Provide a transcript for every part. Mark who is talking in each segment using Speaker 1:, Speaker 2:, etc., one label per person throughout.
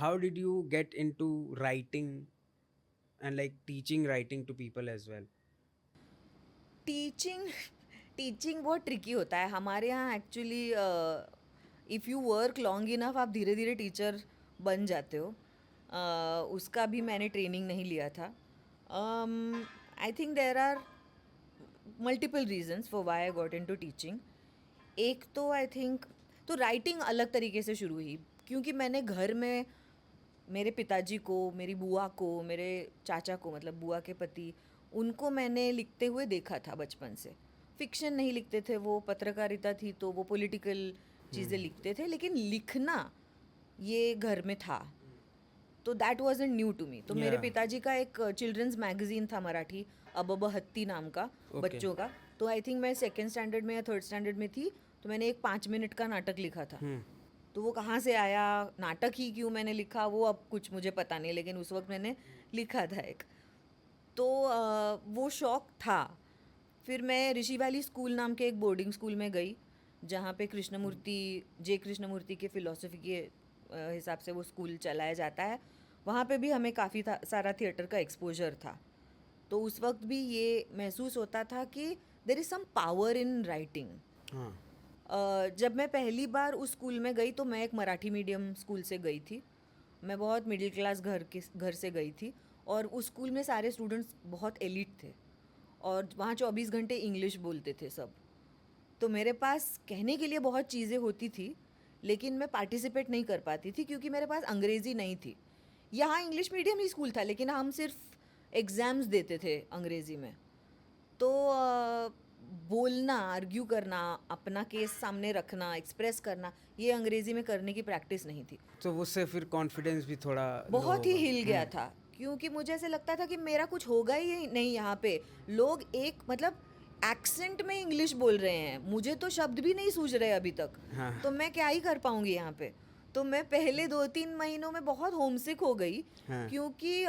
Speaker 1: how did you get into writing and like teaching writing to people as well?
Speaker 2: Teaching teaching बहुत tricky होता है हमारे यहाँ actually. If you work long enough आप धीरे धीरे टीचर बन जाते हो। उसका भी मैंने ट्रेनिंग नहीं लिया था। I think there are multiple reasons for why I got into teaching. एक तो आई थिंक तो राइटिंग अलग तरीके से शुरू हुई क्योंकि मैंने घर में मेरे पिताजी को, मेरी बुआ को, मेरे चाचा को, मतलब बुआ के पति, उनको मैंने लिखते हुए देखा था बचपन से। फिक्शन नहीं लिखते थे वो, पत्रकारिता थी तो वो पॉलिटिकल चीज़ें लिखते थे, लेकिन लिखना ये घर में था। तो that wasn't new to me. तो मेरे
Speaker 1: Yeah.
Speaker 2: पिताजी का एक चिल्ड्रंस मैगजीन था मराठी, अबब हत्ती नाम का,
Speaker 1: Okay.
Speaker 2: बच्चों का। तो आई थिंक मैं सेकेंड स्टैंडर्ड में या थर्ड स्टैंडर्ड में थी, तो मैंने एक 5 मिनट का नाटक लिखा था। तो वो कहाँ से आया, नाटक ही क्यों मैंने लिखा, वो अब कुछ मुझे पता नहीं, लेकिन उस वक्त मैंने लिखा था एक। तो वो शौक था। फिर मैं ऋषि वैली स्कूल नाम के एक बोर्डिंग स्कूल में गई, जहाँ पे कृष्णमूर्ति के फ़िलॉसफी के हिसाब से वो स्कूल चलाया जाता है। वहाँ पे भी हमें काफ़ी सारा थिएटर का एक्सपोजर था। तो उस वक्त भी ये महसूस होता था कि there is some power in writing.
Speaker 1: हाँ.
Speaker 2: जब मैं पहली बार उस स्कूल में गई तो मैं एक मराठी मीडियम स्कूल से गई थी। मैं बहुत मिडिल क्लास घर से गई थी, और उस स्कूल में सारे स्टूडेंट्स बहुत एलिट थे, और वहाँ 24 घंटे इंग्लिश बोलते थे सब। तो मेरे पास कहने के लिए बहुत चीज़ें होती थी, लेकिन मैं पार्टिसिपेट नहीं कर पाती थी क्योंकि मेरे पास अंग्रेज़ी नहीं थी। यहाँ इंग्लिश मीडियम ही स्कूल था, लेकिन हम सिर्फ एग्ज़ाम्स देते थे अंग्रेज़ी में। तो बोलना, आर्ग्यू करना, अपना केस सामने रखना, एक्सप्रेस करना, ये अंग्रेज़ी में करने की प्रैक्टिस नहीं थी।
Speaker 1: तो उससे फिर कॉन्फिडेंस भी थोड़ा लो
Speaker 2: बहुत ही
Speaker 1: होगा.
Speaker 2: हिल गया था क्योंकि मुझे ऐसे लगता था कि मेरा कुछ होगा ही नहीं यहाँ पे। लोग एक मतलब एक्सेंट में इंग्लिश बोल रहे हैं, मुझे तो शब्द भी नहीं सूझ रहे अभी तक।
Speaker 1: हाँ.
Speaker 2: तो मैं क्या ही कर पाऊंगी यहाँ पे। तो मैं पहले 2-3 महीनों में बहुत होमसिक हो गई,
Speaker 1: हाँ.
Speaker 2: क्योंकि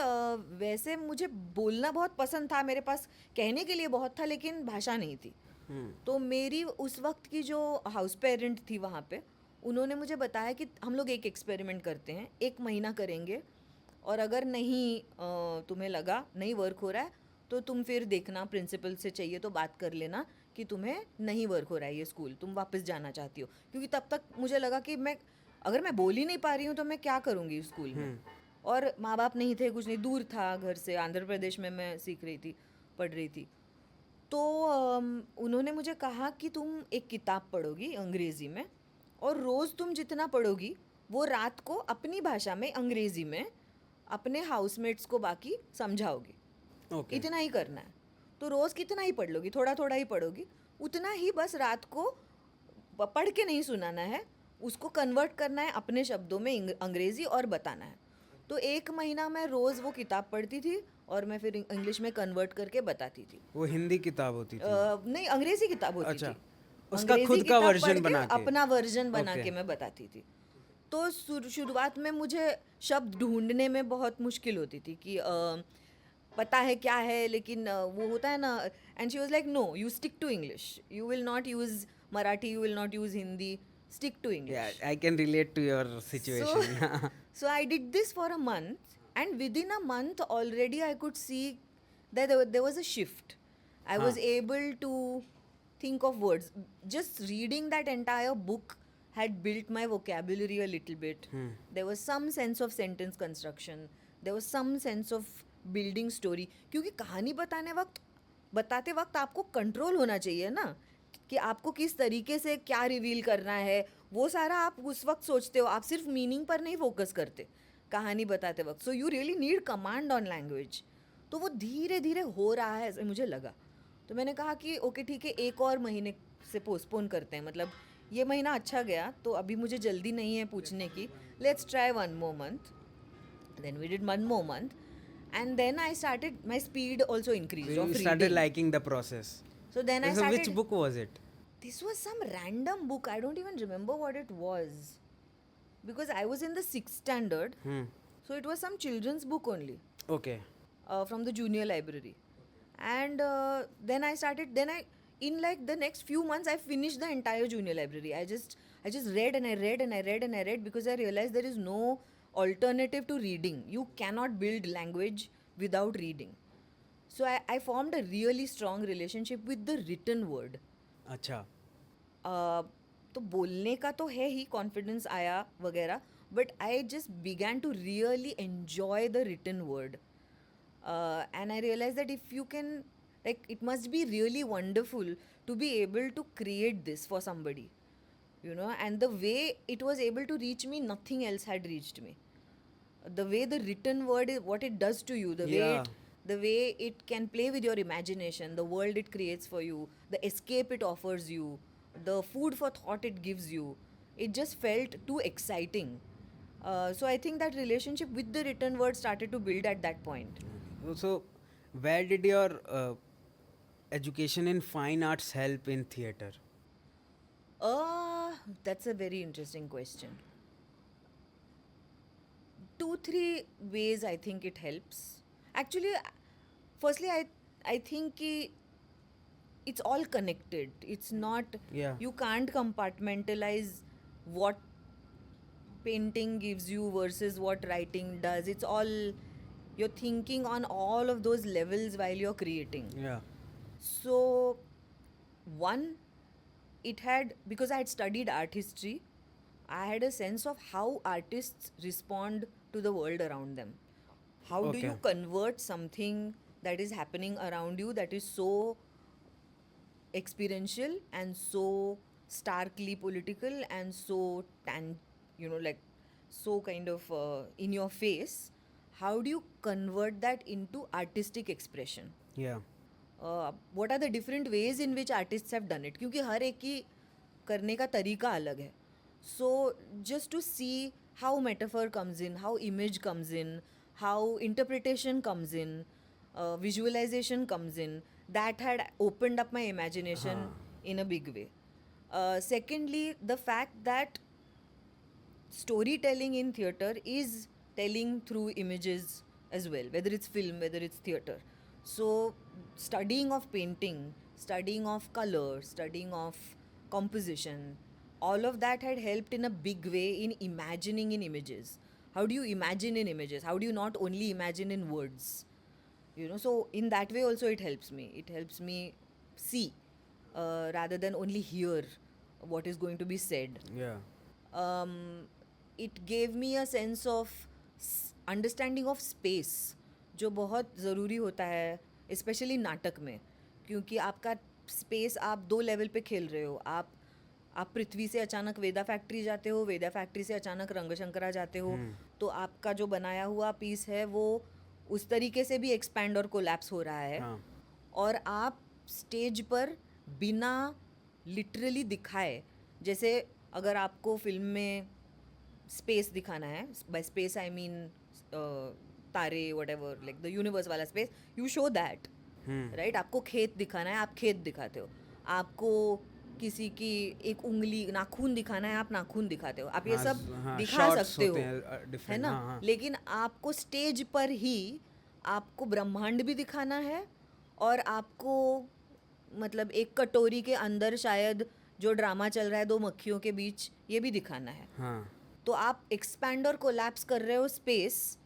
Speaker 2: वैसे मुझे बोलना बहुत पसंद था, मेरे पास कहने के लिए बहुत था, लेकिन भाषा नहीं थी। तो मेरी उस वक्त की जो हाउस पेरेंट थी वहाँ पे, उन्होंने मुझे बताया कि हम लोग एक एक्सपेरिमेंट करते हैं, 1 महीना करेंगे, और अगर नहीं तुम्हें लगा नहीं वर्क हो रहा है तो तुम फिर देखना, प्रिंसिपल से चाहिए तो बात कर लेना कि तुम्हें नहीं वर्क हो रहा है ये स्कूल, तुम वापस जाना चाहती हो। क्योंकि तब तक मुझे लगा कि अगर मैं बोल ही नहीं पा रही हूँ तो मैं क्या करूँगी उस स्कूल में। और माँ बाप नहीं थे, कुछ नहीं, दूर था घर से, आंध्र प्रदेश में मैं सीख रही थी, पढ़ रही थी। तो उन्होंने मुझे कहा कि तुम एक किताब पढ़ोगी अंग्रेज़ी में, और रोज़ तुम जितना पढ़ोगी वो रात को अपनी भाषा में अंग्रेज़ी में अपने हाउसमेट्स को बाकी समझाओगी।
Speaker 1: ओके.
Speaker 2: इतना ही करना है। तो रोज़ कितना ही पढ़ लोगी, थोड़ा थोड़ा ही पढ़ोगी, उतना ही बस रात को पढ़ के नहीं सुनाना है, उसको कन्वर्ट करना है अपने शब्दों में अंग्रेज़ी, और बताना है। तो 1 महीना मैं रोज़ वो किताब पढ़ती थी, और मैं फिर इंग्लिश में कन्वर्ट करके बताती थी।
Speaker 1: वो हिंदी किताब होती थी?
Speaker 2: नहीं, अंग्रेज़ी किताब होती
Speaker 1: अच्छा.
Speaker 2: थी।
Speaker 1: उसका
Speaker 2: अंग्रेज़ी
Speaker 1: खुद का
Speaker 2: किताब पढ़
Speaker 1: वर्जन
Speaker 2: के
Speaker 1: बना के.
Speaker 2: अपना वर्जन बना
Speaker 1: ओके.
Speaker 2: के मैं बताती थी। तो शुरुआत में मुझे शब्द ढूंढने में बहुत मुश्किल होती थी कि पता है क्या है, लेकिन वो होता है ना। And she was like, no, you stick to English, you will not use Marathi, you will not use Hindi, stick to
Speaker 1: Yeah,
Speaker 2: English.
Speaker 1: I can relate to your
Speaker 2: So,
Speaker 1: situation.
Speaker 2: so I did this for a month, and within a month already I could see that there was a shift. I
Speaker 1: हाँ.
Speaker 2: was able to think of words. Just reading that entire book had built my vocabulary a little bit. There was some sense of sentence construction. There was some sense of building story. क्योंकि कहानी बताते वक्त आपको control होना चाहिए ना, कि आपको किस तरीके से क्या रिवील करना है, वो सारा आप उस वक्त सोचते हो, आप सिर्फ मीनिंग पर नहीं फोकस करते कहानी बताते वक्त। So you really need command on language. तो वो धीरे धीरे हो रहा है ऐसे मुझे लगा। तो मैंने कहा कि ओके ठीक है, 1 और महीने से पोस्टपोन करते हैं, मतलब ये महीना अच्छा गया तो अभी मुझे जल्दी नहीं है पूछने की, let's try 1 more month। Then we did 1 more month, and then I started, my speed also increased
Speaker 1: You
Speaker 2: of
Speaker 1: started
Speaker 2: reading.
Speaker 1: liking the process.
Speaker 2: So then I
Speaker 1: So which
Speaker 2: started,
Speaker 1: book was it?
Speaker 2: this was some random book, I don't even remember what it was, because I was in the 6th standard. So it was some children's book only,
Speaker 1: Okay.
Speaker 2: from the junior library. And then I started, then I, in like the next few months I finished the entire junior library. I just read and I read and I read and I read, because I realized there is no alternative to reading. You cannot build language without reading. So I formed a really strong relationship with the written word.
Speaker 1: अच्छा.
Speaker 2: तो बोलने का तो है ही, confidence आया वगैरह, but I just began to really enjoy the written word. And I realized that if you can, like, it must be really wonderful to be able to create this for somebody, you know. And the way it was able to reach me, nothing else had reached me. The way the written word is, what it does to you,
Speaker 1: Yeah.
Speaker 2: the way it can play with your imagination, the world it creates for you, the escape it offers you, the food for thought it gives you, it just felt too exciting. So I think that relationship with the written word started to build at that point.
Speaker 1: So, where did your education in fine arts help in theater?
Speaker 2: That's a very interesting question. 2-3 ways I think it helps. Actually, firstly, I think it's all connected. It's not,
Speaker 1: Yeah.
Speaker 2: you can't compartmentalize what painting gives you versus what writing does. It's all, you're thinking on all of those levels while you're creating.
Speaker 1: Yeah.
Speaker 2: So, one, it had, because I had studied art history, I had a sense of how artists respond to the world around them. How do
Speaker 1: Okay.
Speaker 2: you convert something that is happening around you, that is so experiential and so starkly political and so like so kind of in your face, how do you convert that into artistic expression?
Speaker 1: Yeah.
Speaker 2: What are the different ways in which artists have done it? क्योंकि हर एक की करने का तरीका अलग है. So just to see how metaphor comes in, how image comes in, how interpretation comes in, visualization comes in, that had opened up my imagination in a big way. Secondly, the fact that storytelling in theatre is telling through images as well, whether it's film, whether it's theatre. So studying of painting, studying of color, studying of composition, all of that had helped in a big way in imagining in images. How do you imagine in images? How do you not only imagine in words? You know, so in that way also it helps me. It helps me see rather than only hear what is going to be said.
Speaker 1: Yeah.
Speaker 2: It gave me a sense of understanding of space, जो बहुत ज़रूरी होता है specially नाटक में, क्योंकि आपका space आप 2 लेवल पे खेल रहे हो. आप पृथ्वी से अचानक वेदा फैक्ट्री जाते हो, वेदा फैक्ट्री से अचानक रंगशंकरा जाते हो, तो आपका जो बनाया हुआ पीस है वो उस तरीके से भी एक्सपैंड और कोलैप्स हो रहा है.
Speaker 1: हाँ.
Speaker 2: और आप स्टेज पर बिना लिटरली दिखाए, जैसे अगर आपको फिल्म में स्पेस दिखाना है, बाय स्पेस आई मीन तारे, व्हाटएवर, लाइक द यूनिवर्स वाला space, you show that, right. आपको खेत दिखाना है, आप खेत दिखाते हो. आपको किसी की एक उंगली, नाखून दिखाना है, आप नाखून दिखाते हो. आप ये सब दिखा सकते हो, है ना. लेकिन आपको स्टेज पर ही आपको ब्रह्मांड भी दिखाना है, और आपको मतलब एक कटोरी के अंदर शायद जो ड्रामा चल रहा है 2 मक्खियों के बीच, ये भी दिखाना है. तो आप एक्सपैंड और कोलैप्स कर रहे हो स्पेस,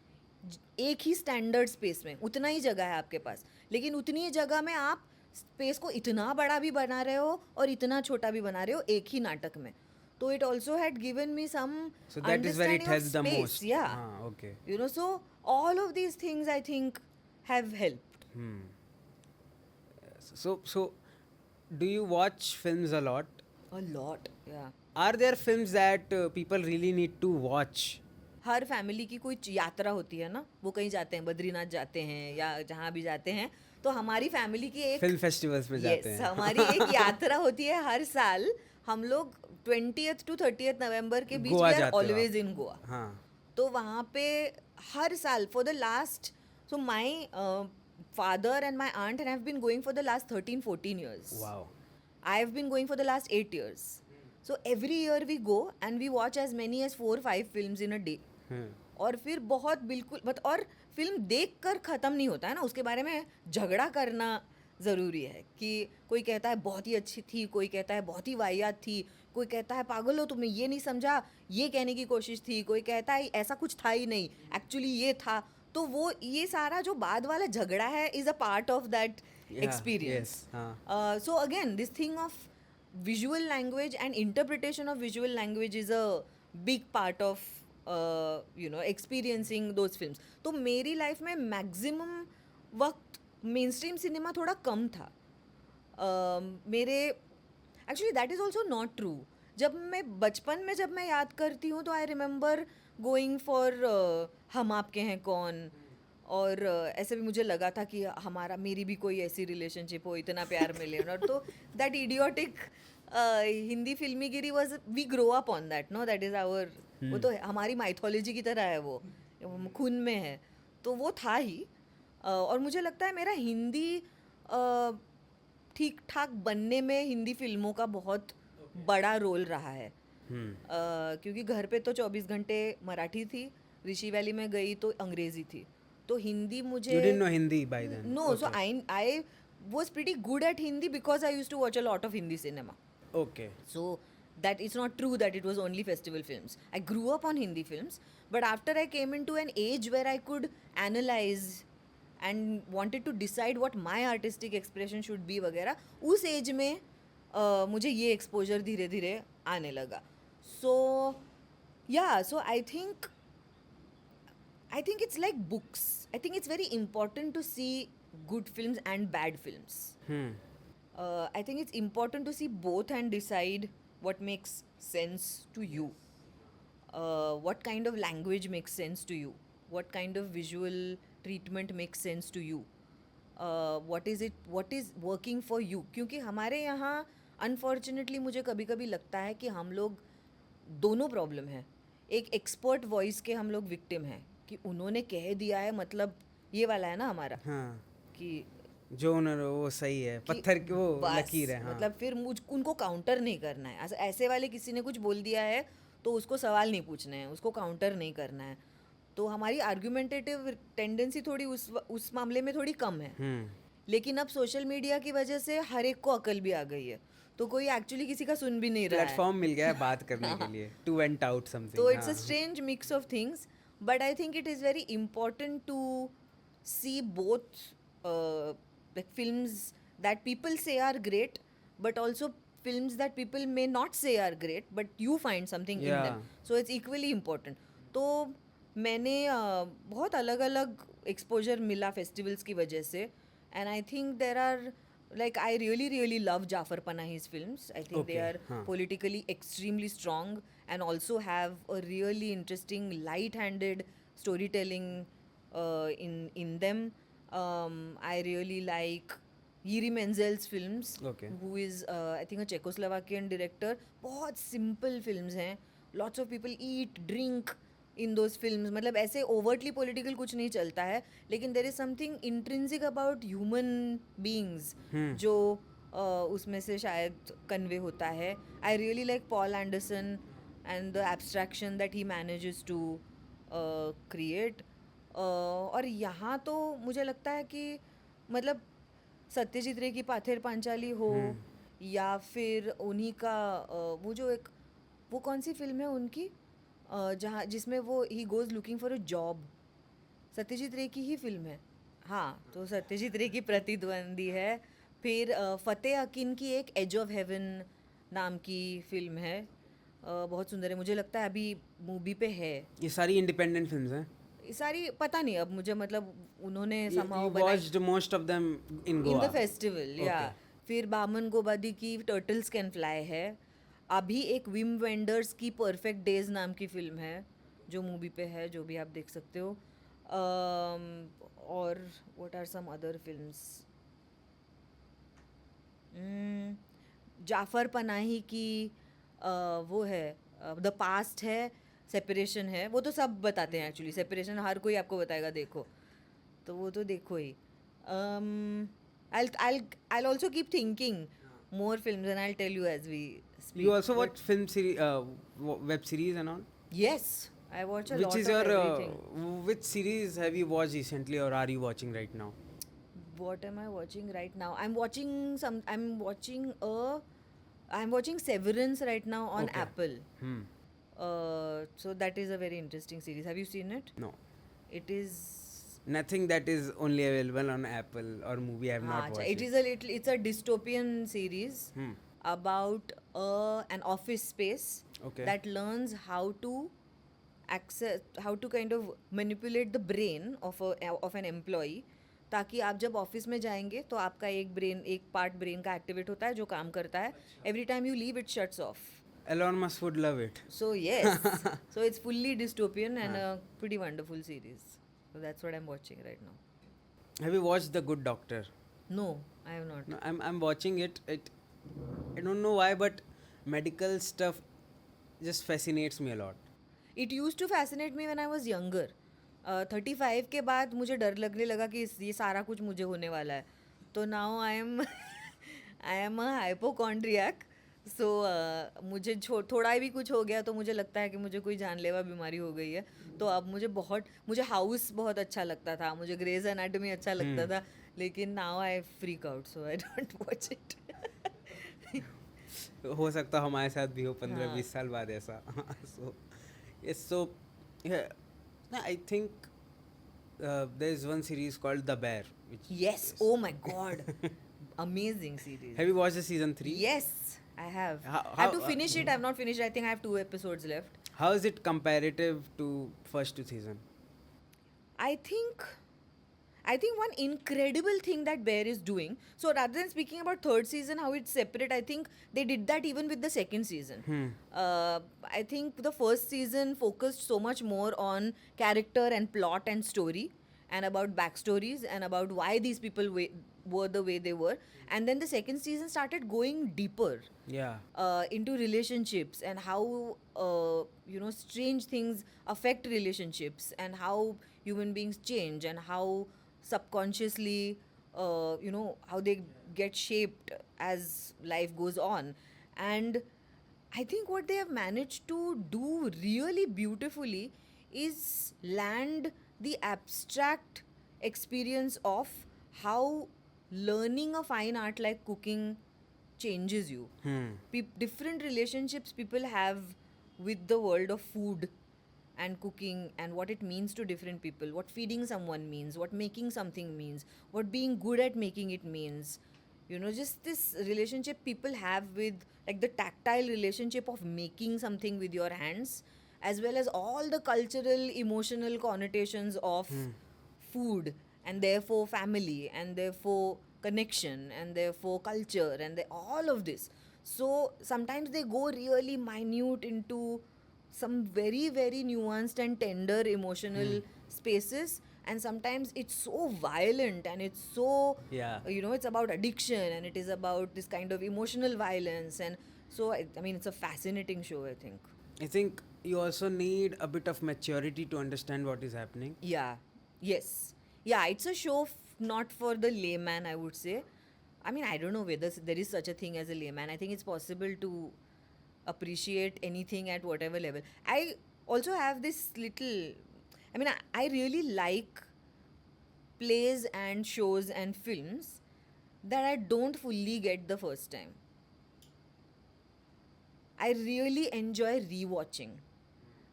Speaker 2: एक ही स्टैंडर्ड स्पेस में, उतना ही जगह है आपके पास, लेकिन उतनी ही जगह में आप स्पेस को इतना बड़ा भी बना रहे हो और इतना छोटा भी बना रहे हो एक ही नाटक में. तो it also had given me some understanding of space. Yeah,
Speaker 1: okay.
Speaker 2: You know, so all of these things I think have helped.
Speaker 1: So do you watch films a lot?
Speaker 2: A lot, yeah.
Speaker 1: Are there films that people really need to watch?
Speaker 2: Her family की कोई यात्रा होती है ना, वो कहीं जाते हैं, बद्रीनाथ जाते हैं या जहाँ भी जाते हैं, तो हमारी फैमिली की एक
Speaker 1: फिल्म फेस्टिवल्स में जाते हैं.
Speaker 2: हमारी एक यात्रा होती है हर साल. हम लोग 20th to 30th नवंबर के बीच में आर ऑलवेज इन गोवा. तो वहाँ पे हर साल for the last, so my father and my aunt and I have been going for the last 13-14 years.
Speaker 1: Wow.
Speaker 2: I have been going for the last 8 years. So every year we go and we watch as many as 4-5 films in a day. और फिर बहुत बिल्कुल और film देख कर ख़त्म नहीं होता है ना, उसके बारे में झगड़ा करना ज़रूरी है. कि कोई कहता है बहुत ही अच्छी थी, कोई कहता है बहुत ही वाहियात थी, कोई कहता है पागल हो तुमने ये नहीं समझा, ये कहने की कोशिश थी, कोई कहता है ऐसा कुछ था ही नहीं, एक्चुअली ये था। तो वो ये सारा जो बाद वाला झगड़ा है is a part of that
Speaker 1: Yeah,
Speaker 2: experience.
Speaker 1: yes,
Speaker 2: So again, this thing of visual language and interpretation of visual language is a big part of experiencing those films. तो मेरी लाइफ में मैक्सिमम वक्त मेन स्ट्रीम सिनेमा थोड़ा कम था. मेरे actually that is also not true. जब मैं बचपन में जब मैं याद करती हूँ तो आई रिमेंबर गोइंग फॉर हम आपके हैं कौन, और ऐसे भी मुझे लगा था कि मेरी भी कोई ऐसी रिलेशनशिप हो, इतना प्यार मिले. और तो that idiotic Hindi filmigiri was, we grow up on that, no, that is our, वो तो हमारी माइथोलॉजी की तरह है, वो खून में है. तो वो था ही. और मुझे लगता है मेरा हिंदी ठीक ठाक बनने में हिंदी फिल्मों का बहुत बड़ा रोल रहा है. क्योंकि घर पे तो 24 घंटे मराठी थी, ऋषि वैली में गई तो अंग्रेज़ी थी, तो हिंदी मुझे
Speaker 1: You didn't know Hindi by then?
Speaker 2: No, so I was pretty good at Hindi because I used to watch a lot of Hindi cinema.
Speaker 1: Okay.
Speaker 2: So that it's not true that it was only festival films. I grew up on Hindi films, but after I came into an age where I could analyze and wanted to decide what my artistic expression should be वगैरह, उस as में मुझे ये exposure धीरे धीरे आने लगा. So yeah, so I think it's like books. I think it's very important to see good films and bad films. I think it's important to see both and decide what makes sense to you. What kind of language makes sense to you? What kind of visual treatment makes sense to you? What is working for you? क्योंकि हमारे यहाँ unfortunately मुझे कभी कभी लगता है कि हम लोग दोनों प्रॉब्लम है. एक एक्सपर्ट वॉइस के हम लोग विक्टिम हैं कि उन्होंने कह दिया है, मतलब ये वाला है ना हमारा, कि
Speaker 1: जो उन्होंने वो सही है, पत्थर की वो लकीर है.
Speaker 2: मतलब फिर उनको काउंटर नहीं करना है. ऐसे वाले किसी ने कुछ बोल दिया है तो उसको सवाल नहीं पूछने हैं, उसको काउंटर नहीं करना है. तो हमारी आर्ग्यूमेंटेटिव टेंडेंसी थोड़ी उस मामले में थोड़ी कम है. लेकिन अब सोशल मीडिया की वजह से हर एक को अकल भी आ गई है, तो कोई एक्चुअली किसी का सुन भी नहीं रहा है.
Speaker 1: प्लेटफॉर्म मिल गया है बात करने के लिए, टू वेंट आउट समथिंग.
Speaker 2: तो it's a strange mix of things, but I think it is very important to see both like films that people say are great, but also films that people may not say are great, but you find something in them. So it's equally important. तो मैंने बहुत अलग अलग exposure मिला festivals की वजह से, and I think there are, like, I really love Jafar Panahi's films. I think they are politically extremely strong and also have a really interesting light-handed storytelling in them. I really like Yuri Menzel's films, who is I think a Czechoslovakian director. बहुत simple films हैं. Lots of people eat, drink in those films. मतलब ऐसे overtly political कुछ नहीं चलता है, लेकिन there is something intrinsic about human beings जो उसमें से शायद convey होता है. I really like Paul Anderson and the abstraction that he manages to create. और यहाँ तो मुझे लगता है कि मतलब सत्यजीत रे की पाथेर पांचाली हो, या फिर उन्हीं का वो कौन सी फिल्म है उनकी जिसमें वो he goes looking for a job, Satyajit रे की ही फिल्म है. हाँ, तो सत्यजीत रे की प्रतिद्वंदी है. फिर फतेह अकीन की एक एज ऑफ हेवन नाम की फिल्म है, बहुत सुंदर है. मुझे लगता है अभी मूवी पे है.
Speaker 1: ये सारी इंडिपेंडेंट फिल्म्स हैं.
Speaker 2: सारी पता नहीं अब मुझे, मतलब उन्होंने somehow
Speaker 1: watched most of them in Goa
Speaker 2: in the festival. Yeah. फिर बामन गोबादी की टर्टल्स कैन फ्लाई है. अभी एक विम वेंडर्स की परफेक्ट डेज नाम की फिल्म है जो मूवी पे है, जो भी आप देख सकते हो. और what are some other films. Jafar Panahi की वो है द पास्ट है, सेपरेशन है. वो तो सब बताते हैं एक्चुअली. सेपरेशन हर कोई आपको बताएगा, देखो, तो वो तो देखो ही. I'll also keep thinking more films and I'll tell you as we speak.
Speaker 1: You also watch film series, web series and all?
Speaker 2: Yes, I watch a lot of everything.
Speaker 1: Which series have you watched recently or are you watching right now?
Speaker 2: What am I watching right now? I'm watching a I'm watching Severance right now on
Speaker 1: Okay.
Speaker 2: Apple.
Speaker 1: Hmm.
Speaker 2: So that is a very interesting series. Have you seen it?
Speaker 1: No.
Speaker 2: It is.
Speaker 1: Nothing that is only available on Apple or movie. I have not
Speaker 2: हाँ, अच्छा,
Speaker 1: watched
Speaker 2: it
Speaker 1: it.
Speaker 2: is a little. It's a dystopian series
Speaker 1: Hmm.
Speaker 2: about an office space
Speaker 1: Okay.
Speaker 2: that learns how to access, how to kind of manipulate the brain of an employee, ताकि आप जब office में जाएंगे तो आपका एक part brain का activate होता है जो काम करता है. Every time you leave it shuts of.
Speaker 1: Elon Musk would love it.
Speaker 2: So yes, so it's fully dystopian and a pretty wonderful series. So that's what I'm watching right now.
Speaker 1: Have you watched The Good Doctor?
Speaker 2: No, I have not.
Speaker 1: No, I'm watching it. I don't know why, but medical stuff just fascinates me a lot.
Speaker 2: It used to fascinate me when I was younger. 35 के बाद मुझे डर लगने लगा कि ये सारा कुछ मुझे होने वाला है. तो now I am I am a hypochondriac. So मुझे थोड़ा भी कुछ हो गया तो मुझे लगता है कि मुझे कोई जानलेवा बीमारी हो गई है. तो अब मुझे हाउस बहुत अच्छा लगता था, मुझे ग्रेज एनाटॉमी अच्छा लगता था, लेकिन now I freak out, so I don't watch it.
Speaker 1: हो सकता हमारे साथ भी हो 15-20
Speaker 2: हाँ.
Speaker 1: साल बाद ऐसा. So yes, so yeah, I think there is one series called The Bear. Which
Speaker 2: Yes, oh my god, amazing series.
Speaker 1: Have you watched the season 3?
Speaker 2: Yes, I have.
Speaker 1: How-
Speaker 2: I have to
Speaker 1: how-
Speaker 2: finish it. I have not finished. I think I have 2 episodes left.
Speaker 1: How is it comparative to first 2 season?
Speaker 2: I think one incredible thing that Bear is doing. So rather than speaking about third season, how it's separate, I think they did that even with the second season. I think the first season focused so much more on character and plot and story, and about backstories and about why these people were the way they were. And then the second season started going deeper.
Speaker 1: Yeah.
Speaker 2: Into relationships and how strange things affect relationships and how human beings change and how subconsciously how they get shaped as life goes on. And I think what they have managed to do really beautifully is land the abstract experience of how learning a fine art like cooking changes you. Different relationships people have with the world of food and cooking and what it means to different people, what feeding someone means, what making something means, what being good at making it means. Just this relationship people have with, like, the tactile relationship of making something with your hands, as well as all the cultural, emotional connotations of food, and therefore family, and therefore connection, and therefore culture, and all of this. So sometimes they go really minute into some very, very nuanced and tender emotional spaces, and sometimes it's so violent and it's so
Speaker 1: Yeah.
Speaker 2: it's about addiction and it is about this kind of emotional violence. And so I mean, it's a fascinating show, I think.
Speaker 1: I think you also need a bit of maturity to understand what is happening.
Speaker 2: Yeah. Yes. Yeah, it's a show not for the layman, I would say. I mean, I don't know whether there is such a thing as a layman. I think it's possible to appreciate anything at whatever level. I also have this little. I mean, I really like plays and shows and films that I don't fully get the first time. I really enjoy rewatching.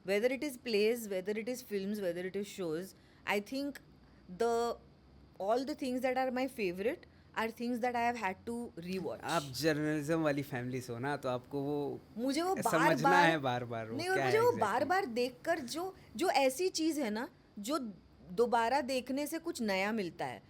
Speaker 2: Whether it is plays, whether it is films, whether it is shows, I think all the things that are my favorite are things that I have had to rewatch.
Speaker 1: आप journalism वाली family से हो ना, तो आपको वो
Speaker 2: मुझे वो
Speaker 1: समझना है बार-बार वो
Speaker 2: नहीं, और
Speaker 1: क्या
Speaker 2: मुझे
Speaker 1: है
Speaker 2: वो
Speaker 1: exactly.
Speaker 2: बार-बार देखकर जो ऐसी चीज़ है ना, जो दोबारा देखने से कुछ नया मिलता है.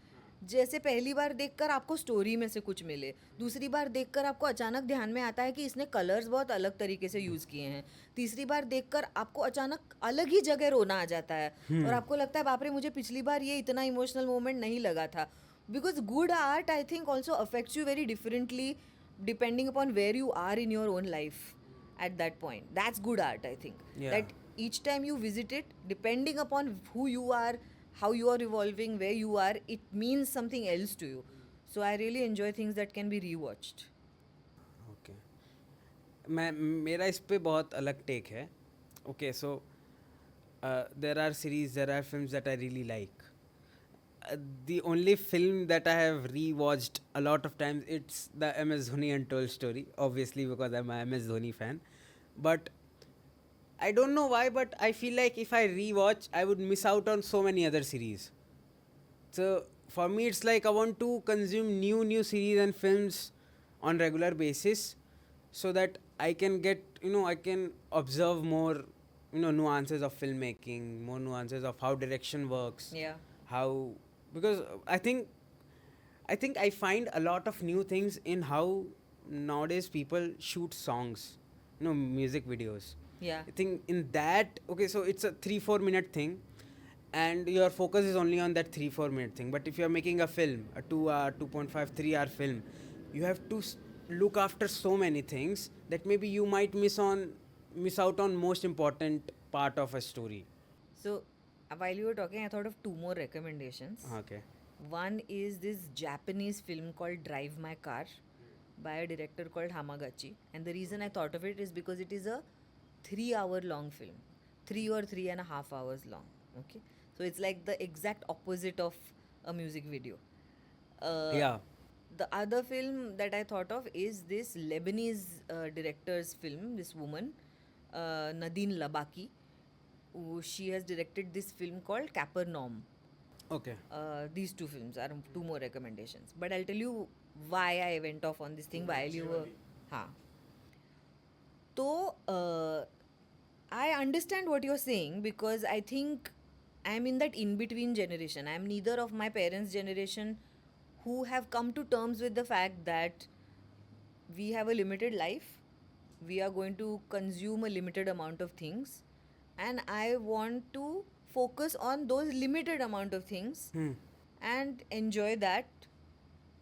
Speaker 2: जैसे पहली बार देखकर आपको स्टोरी में से कुछ मिले, दूसरी बार देखकर आपको अचानक ध्यान में आता है कि इसने कलर्स बहुत अलग तरीके से यूज़ किए हैं, तीसरी बार देखकर आपको अचानक अलग ही जगह रोना आ जाता है और आपको लगता है बाप रे, मुझे पिछली बार ये इतना इमोशनल मोमेंट नहीं लगा था. Because good art, I think, also affects you very differently depending upon where you are in your own life at that point. That's good art, I think.
Speaker 1: Yeah.
Speaker 2: That each time you visit it, depending upon who you are, how you are evolving, where you are, it means something else to you. So I really enjoy things that can be rewatched.
Speaker 1: Okay. मेरा इस पे बहुत अलग take है. Okay, so there are series, there are films that I really like. The only film that I have rewatched a lot of times, it's the MS Dhoni Untold Story, obviously because I'm a MS Dhoni fan. But I don't know why, but I feel like if I rewatch, I would miss out on so many other series. So for me, it's like I want to consume new series and films on regular basis, so that I can get, I can observe more, nuances of filmmaking, more nuances of how direction works,
Speaker 2: Yeah.
Speaker 1: how, because I find a lot of new things in how nowadays people shoot songs, music videos.
Speaker 2: Yeah.
Speaker 1: I think in that, okay, so it's a 3-4 minute thing, and your focus is only on that 3-4 minute thing. But if you're making a film, a 2 hour, 2.5, 3 hour film, you have to look after so many things that maybe you might miss out on most important part of a story.
Speaker 2: So while you were talking, I thought of two more recommendations.
Speaker 1: Okay.
Speaker 2: One is this Japanese film called Drive My Car by a director called Hamagachi. And the reason I thought of it is because it is a 3 hour long film, 3 or 3.5 hours long. Okay. So it's like the exact opposite of a music video.
Speaker 1: Yeah.
Speaker 2: The other film that I thought of is this Lebanese director's film, this woman, Nadine Labaki. She has directed this film called Capernaum.
Speaker 1: Okay.
Speaker 2: These two films are two more recommendations. But I'll tell you why I went off on this thing while you were. हाँ. So I understand what you're saying because I think I'm in that in-between generation. I'm neither of my parents' generation who have come to terms with the fact that we have a limited life. We are going to consume a limited amount of things. And I want to focus on those limited amount of things and enjoy that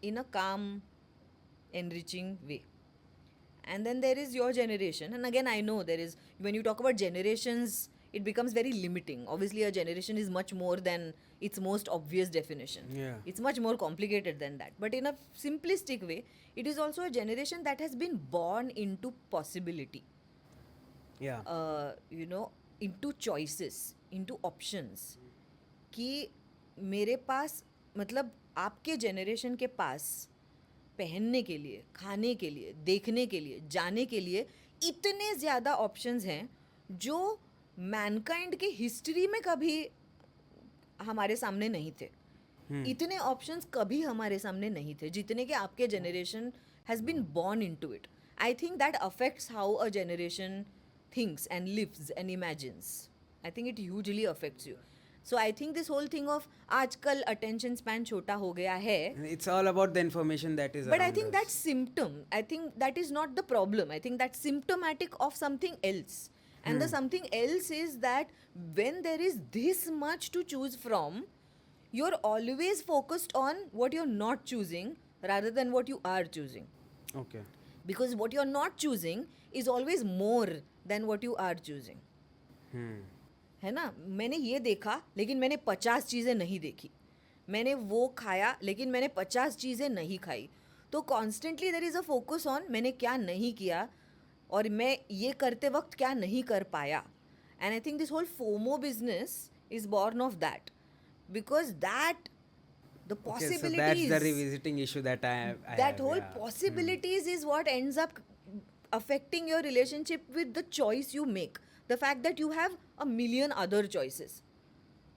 Speaker 2: in a calm, enriching way. And then there is your generation. And again, I know there is, when you talk about generations, it becomes very limiting. Obviously, a generation is much more than its most obvious definition.
Speaker 1: Yeah.
Speaker 2: It's much more complicated than that. But in a simplistic way, it is also a generation that has been born into possibility.
Speaker 1: Yeah.
Speaker 2: Into choices, into options. कि मेरे पास मतलब आपके generation के पास पहनने के लिए, खाने के लिए, देखने के लिए, जाने के लिए इतने ज़्यादा ऑप्शंस हैं जो मैनकाइंड की हिस्ट्री में कभी हमारे सामने नहीं थे. इतने ऑप्शंस कभी हमारे सामने नहीं थे जितने कि आपके generation has been born into it. I think that affects how a generation thinks and lives and imagines. I think it hugely affects you. So I think this whole thing of आजकल attention span छोटा हो गया है.
Speaker 1: It's all about the information that is
Speaker 2: But I
Speaker 1: around
Speaker 2: think
Speaker 1: us.
Speaker 2: that's symptom. I think that is not the problem. I think that's symptomatic of something else. And the something else is that when there is this much to choose from, you're always focused on what you're not choosing rather than what you are choosing.
Speaker 1: Okay.
Speaker 2: Because what you're not choosing is always more than what you are choosing. है ना. मैंने ये देखा लेकिन मैंने 50 चीज़ें नहीं देखी. मैंने वो खाया लेकिन मैंने 50 चीज़ें नहीं खाई. तो constantly there is a focus on मैंने क्या नहीं किया और मैं ये करते वक्त क्या नहीं कर पाया. And I think this whole FOMO business is born of that because that the
Speaker 1: Okay, so
Speaker 2: possibilities,
Speaker 1: that's the revisiting issue that I
Speaker 2: that
Speaker 1: have,
Speaker 2: whole
Speaker 1: yeah.
Speaker 2: possibilities is what ends up affecting your relationship with the choice you make. The fact that you have a million other choices.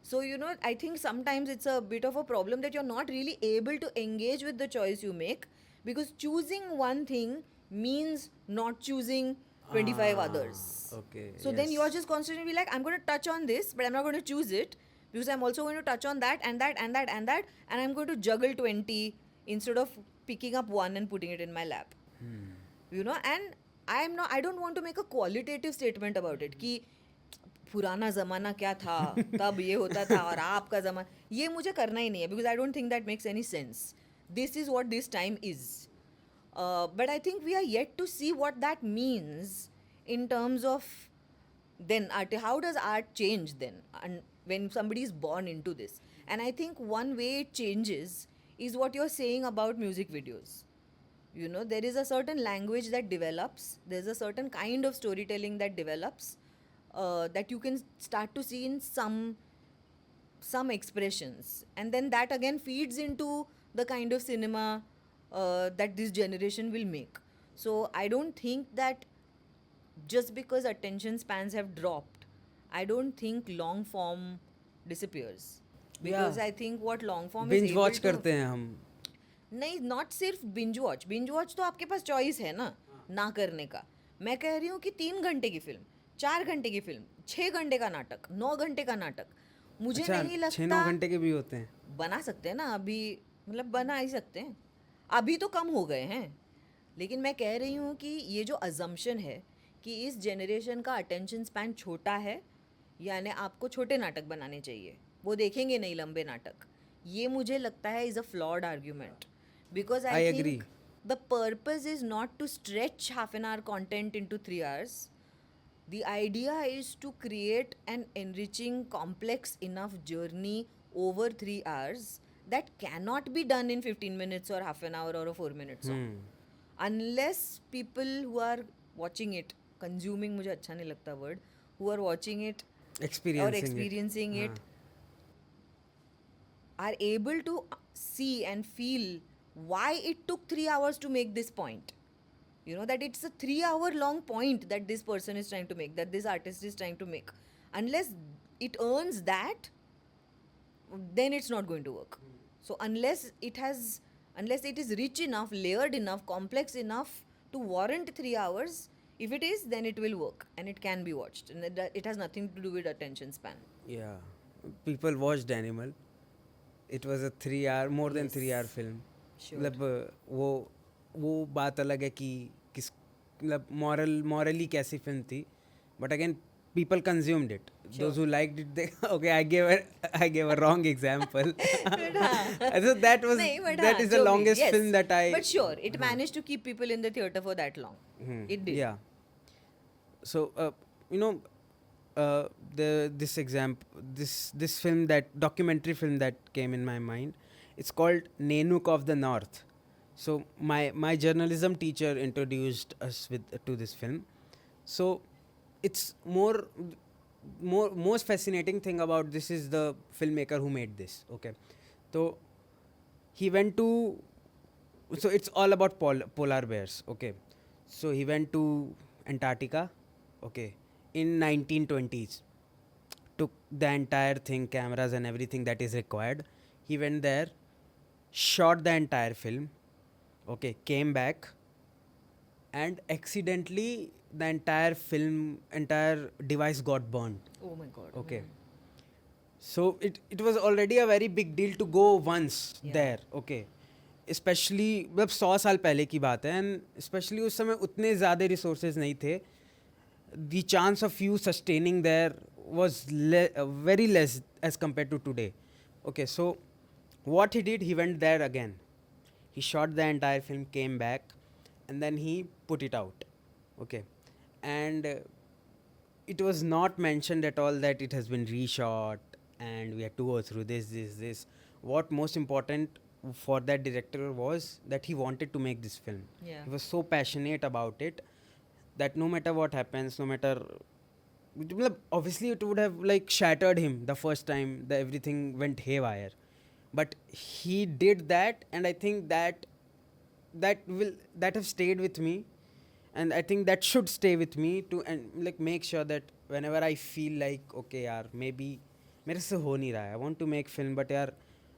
Speaker 2: So I think sometimes it's a bit of a problem that you're not really able to engage with the choice you make because choosing one thing means not choosing 25 others.
Speaker 1: Okay.
Speaker 2: So then
Speaker 1: yes.
Speaker 2: you're just constantly be like, I'm going to touch on this, but I'm not going to choose it because I'm also going to touch on that and that and that and that, and I'm going to juggle 20 instead of picking up one and putting it in my lap. And I don't want to make a qualitative statement about it कि पुराना ज़माना क्या था तब ये होता था और आपका ज़माना ये मुझे करना ही नहीं है because I don't think that makes any sense. This is what this time is. But I think we are yet to see what that means in terms of then art. How does art change then and when somebody is born into this? And I think one way it changes is what you're saying about music videos. There is a certain language that develops, there's a certain kind of storytelling that develops that you can start to see in some some expressions, and then that again feeds into the kind of cinema that this generation will make. So I don't think that just because attention spans have dropped, I don't think long form disappears. Because
Speaker 1: Yeah.
Speaker 2: I think what long form is
Speaker 1: binge
Speaker 2: able
Speaker 1: watch
Speaker 2: to,
Speaker 1: करते हैं हम.
Speaker 2: नहीं, not सिर्फ binge watch तो आपके पास choice है ना ना करने का. मैं कह रही हूँ कि 3 घंटे की फिल्म, 4 घंटे की फिल्म, 6 घंटे का नाटक, 9 घंटे का नाटक, मुझे
Speaker 1: अच्छा,
Speaker 2: नहीं
Speaker 1: 6-9
Speaker 2: लगता
Speaker 1: घंटे के भी होते हैं.
Speaker 2: बना सकते हैं ना अभी. मतलब बना ही सकते हैं. अभी तो कम हो गए हैं, लेकिन मैं कह रही हूँ कि ये जो अजम्पशन है कि इस जनरेशन का अटेंशन स्पैन छोटा है, यानी आपको छोटे नाटक बनाने चाहिए, वो देखेंगे नहीं लंबे नाटक, ये मुझे लगता है is a flawed argument. Because
Speaker 1: I
Speaker 2: I
Speaker 1: agree.
Speaker 2: Think the purpose is not to stretch half an hour content into 3 hours. The idea is to create an enriching, complex enough journey over 3 hours that cannot be done in 15 minutes or half an hour or a 4 minute song. Unless people who are watching it, consuming, मुझे अच्छा नहीं लगता word, who are watching it or experiencing it, are able to see and feel why it took 3 hours to make this point. You know, that it's a 3 hour long point that this person is trying to make, that this artist is trying to make. Unless it earns that, then it's not going to work. So unless it is rich enough, layered enough, complex enough to warrant 3 hours, if it is, then it will work and it can be watched, and it has nothing to do with attention span.
Speaker 1: Yeah, people watched Animal. It was a 3 hour, more than
Speaker 2: Yes.
Speaker 1: 3 hour film.
Speaker 2: Sure.
Speaker 1: मतलब वो बात अलग है कि किस मतलब morally कैसी film थी, but again people consumed it.
Speaker 2: Sure.
Speaker 1: Those who liked it, they okay. I gave a wrong example. So that was
Speaker 2: नहीं, but
Speaker 1: that
Speaker 2: हाँ,
Speaker 1: is the
Speaker 2: जो भी,
Speaker 1: longest
Speaker 2: yes.
Speaker 1: film that I.
Speaker 2: But sure, it managed to keep people in the theater for that long. It did.
Speaker 1: Yeah. So you know, this film, that documentary film that came in my mind, it's called Nenuk of the North. So my journalism teacher introduced us to this film. So it's most fascinating thing about this is the filmmaker who made this. Okay, so he went to, so it's all about polar bears. Okay, so he went to Antarctica. Okay, in 1920s, took the entire thing, cameras and everything that is required. He went there, shot the entire film. Okay, came back, and accidentally the entire device got burned.
Speaker 2: Oh my god.
Speaker 1: Okay. So it was already a very big deal to go once
Speaker 2: Yeah.
Speaker 1: there. Okay. Especially मतलब 100 साल पहले की बात है, and especially उस समय उतने ज़्यादा resources नहीं थे. The chance of you sustaining there was very less as compared to today. Okay, so what he did, he went there again. He shot the entire film, came back, and then he put it out. Okay, and it was not mentioned at all that it has been reshot and we had to go through this. What most important for that director was that he wanted to make this film.
Speaker 2: Yeah.
Speaker 1: He was so passionate about it that no matter what happens, no matter, obviously it would have like shattered him the first time that everything went haywire, but he did that, and I think that have stayed with me, and I think that should stay with me to, and like make sure that whenever I feel like okay yaar, maybe मेरे से हो नहीं रहा है, I want to make film but यार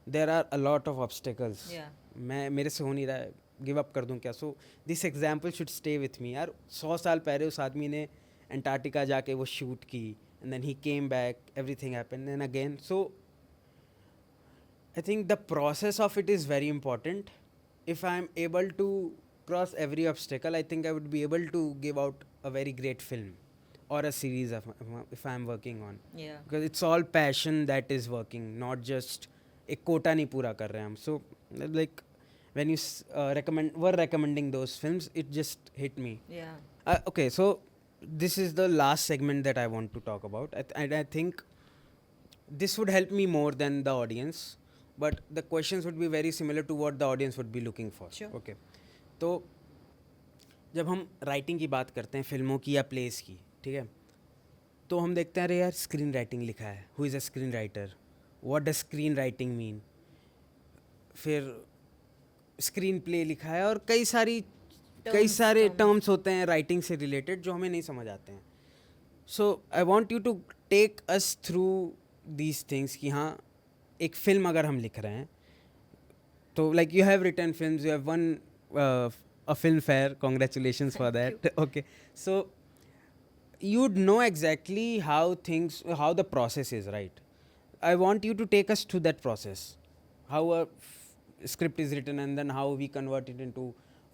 Speaker 1: there are a lot of obstacles.
Speaker 2: Yeah.
Speaker 1: मैं मेरे से हो नहीं रहा है, गिव अप कर दूं क्या? So this example should stay with me यार. 100 साल पहले उस आदमी ने अंटार्कटिका जाके वो शूट की, and then he came back, everything happened, and again. So I think the process of it is very important. If I am able to cross every obstacle, I think I would be able to give out a very great film or a series if I'm working on.
Speaker 2: Yeah.
Speaker 1: Because it's all passion that is working, not just एक कोटा नहीं पूरा कर रहे हैं हम. So like when you recommending those films, it just hit me.
Speaker 2: Yeah.
Speaker 1: Okay, so this is the last segment that I want to talk about. I think this would help me more than the audience, but the questions would be very similar to what the audience would be looking for.
Speaker 2: Sure.
Speaker 1: Okay, तो जब हम writing की बात करते हैं फिल्मों की या प्लेस की, ठीक है, तो हम देखते हैं अरे यार स्क्रीन राइटिंग लिखा है, who is a screen writer, what does screen writing mean, फिर स्क्रीन प्ले लिखा है, और कई सारे टर्म्स होते हैं राइटिंग से रिलेटेड जो हमें नहीं समझ आते हैं. So I want you to take us through these things कि हाँ, एक फिल्म अगर हम लिख रहे हैं तो like you have written films, you have won a film fair, congratulations for that. Okay, so you'd know exactly how the process is, right? I want you to take us to that process, how a script is written and then how we convert it into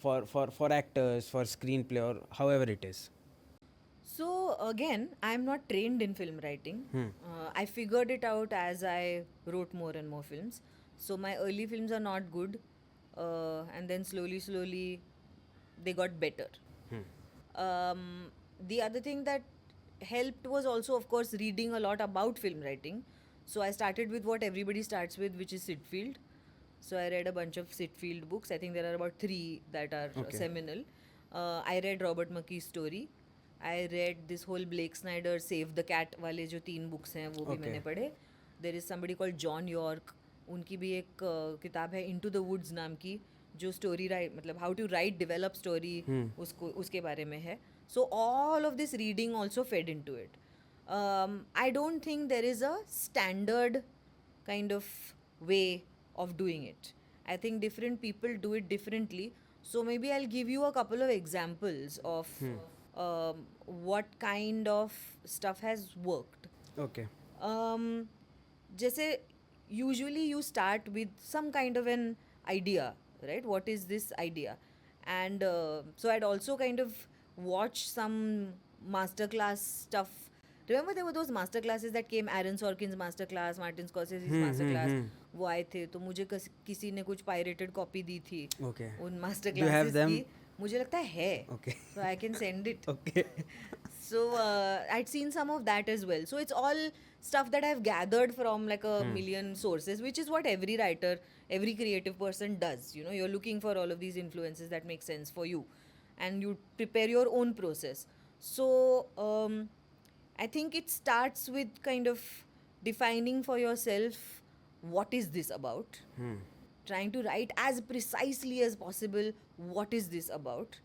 Speaker 1: for actors, for screenplay, or however it is.
Speaker 2: So again, I'm not trained in film writing. I figured it out as I wrote more and more films. So my early films are not good, and then slowly they got better. The other thing that helped was also, of course, reading a lot about film writing. So I started with what everybody starts with, which is Sitfield. So I read a bunch of Sitfield books. I think there are about 3 that are seminal. I read Robert McKee's story. I read this whole Blake Snyder Save the Cat वाले जो 3 books हैं वो भी मैंने पढ़े. There is somebody called John York. उनकी भी एक किताब है Into the Woods नाम की, जो स्टोरी राइट मतलब how to write develop story उसके बारे में है. So all of this reading also fed into it. I don't think there is a standard kind of way of doing it. I think different people do it differently. So maybe I'll give you a couple of examples of what kind of stuff has worked.
Speaker 1: Okay.
Speaker 2: जैसे usually you start with some kind of an idea, right? What is this idea? And so I'd also kind of watch some masterclass stuff. Remember there were those master classes that came, Aaron Sorkin's master class, Martin Scorsese's master class. वो आए थे तो मुझे किसी ने कुछ pirated copy दी थी उन मास्टर क्लासेस की. मुझे लगता है so I can send it. So I'd seen some of that as well. So it's all stuff that I've gathered from like a million sources, which is what every writer, every creative person does. You know, you're looking for all of these influences that make sense for you and you prepare your own process. So I think it starts with kind of defining for yourself what is this about, trying to write as precisely as possible what is this about,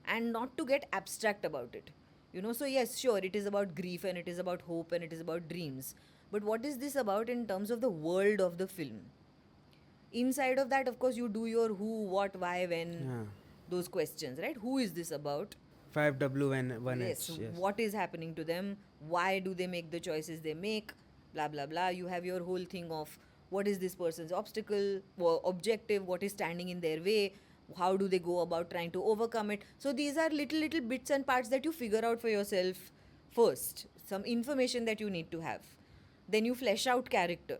Speaker 2: and not to get abstract about it. You know, so yes, sure, it is about grief and it is about hope and it is about dreams, but what is this about in terms of the world of the film? Inside of that, of course, you do your who, what, why, when, those questions, right? Who is this about?
Speaker 1: 5W1H.
Speaker 2: Yes. What is happening to them? Why do they make the choices they make? Blah, blah, blah. You have your whole thing of what is this person's objective, what is standing in their way, how do they go about trying to overcome it. So these are little bits and parts that you figure out for yourself first, some information that you need to have. Then you flesh out character.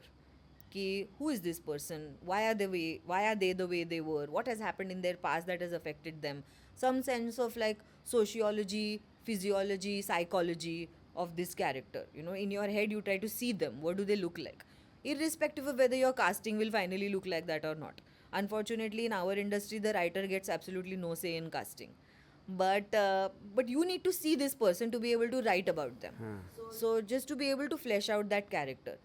Speaker 2: Ki, who is this person? Why are they the way they were? What has happened in their past that has affected them? Some sense of like sociology, physiology, psychology of this character. You know, in your head you try to see them. What do they look like? Irrespective of whether your casting will finally look like that or not. Unfortunately, in our industry, the writer gets absolutely no say in casting. But you need to see this person to be able to write about them. So just to be able to flesh out that character.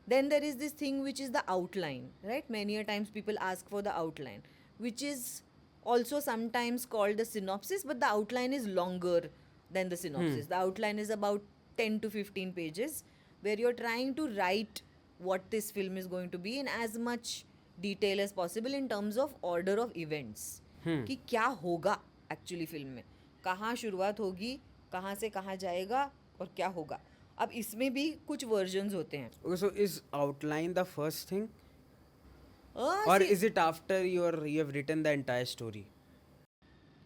Speaker 2: Then there is this thing which is the outline, right? Many a times people ask for the outline, which is also sometimes called the synopsis, but the outline is longer than the synopsis. The outline is about 10 to 15 pages, where you're trying to write what this film is going to be in as much detail as possible in terms of order of events. कि क्या होगा actually film में, कहाँ शुरुआत होगी, कहाँ से कहाँ जाएगा और क्या होगा. अब इसमें भी कुछ versions होते हैं.
Speaker 1: Okay, so is outline the first thing? Or is it after you have written the entire story?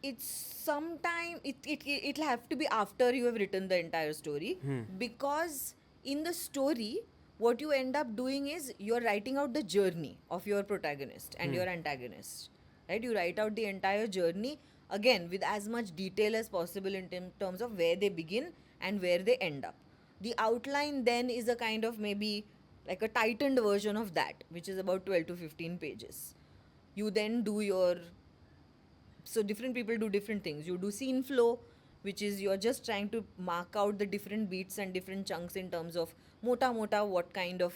Speaker 2: It's sometime it'll have to be after you have written the entire story, because in the story what you end up doing is you're writing out the journey of your protagonist and your antagonist, right? You write out the entire journey again with as much detail as possible in terms of where they begin and where they end up. The outline then is a kind of maybe like a tightened version of that, which is about 12 to 15 pages. You then do so different people do different things. You do scene flow, which is you're just trying to mark out the different beats and different chunks in terms of mota what kind of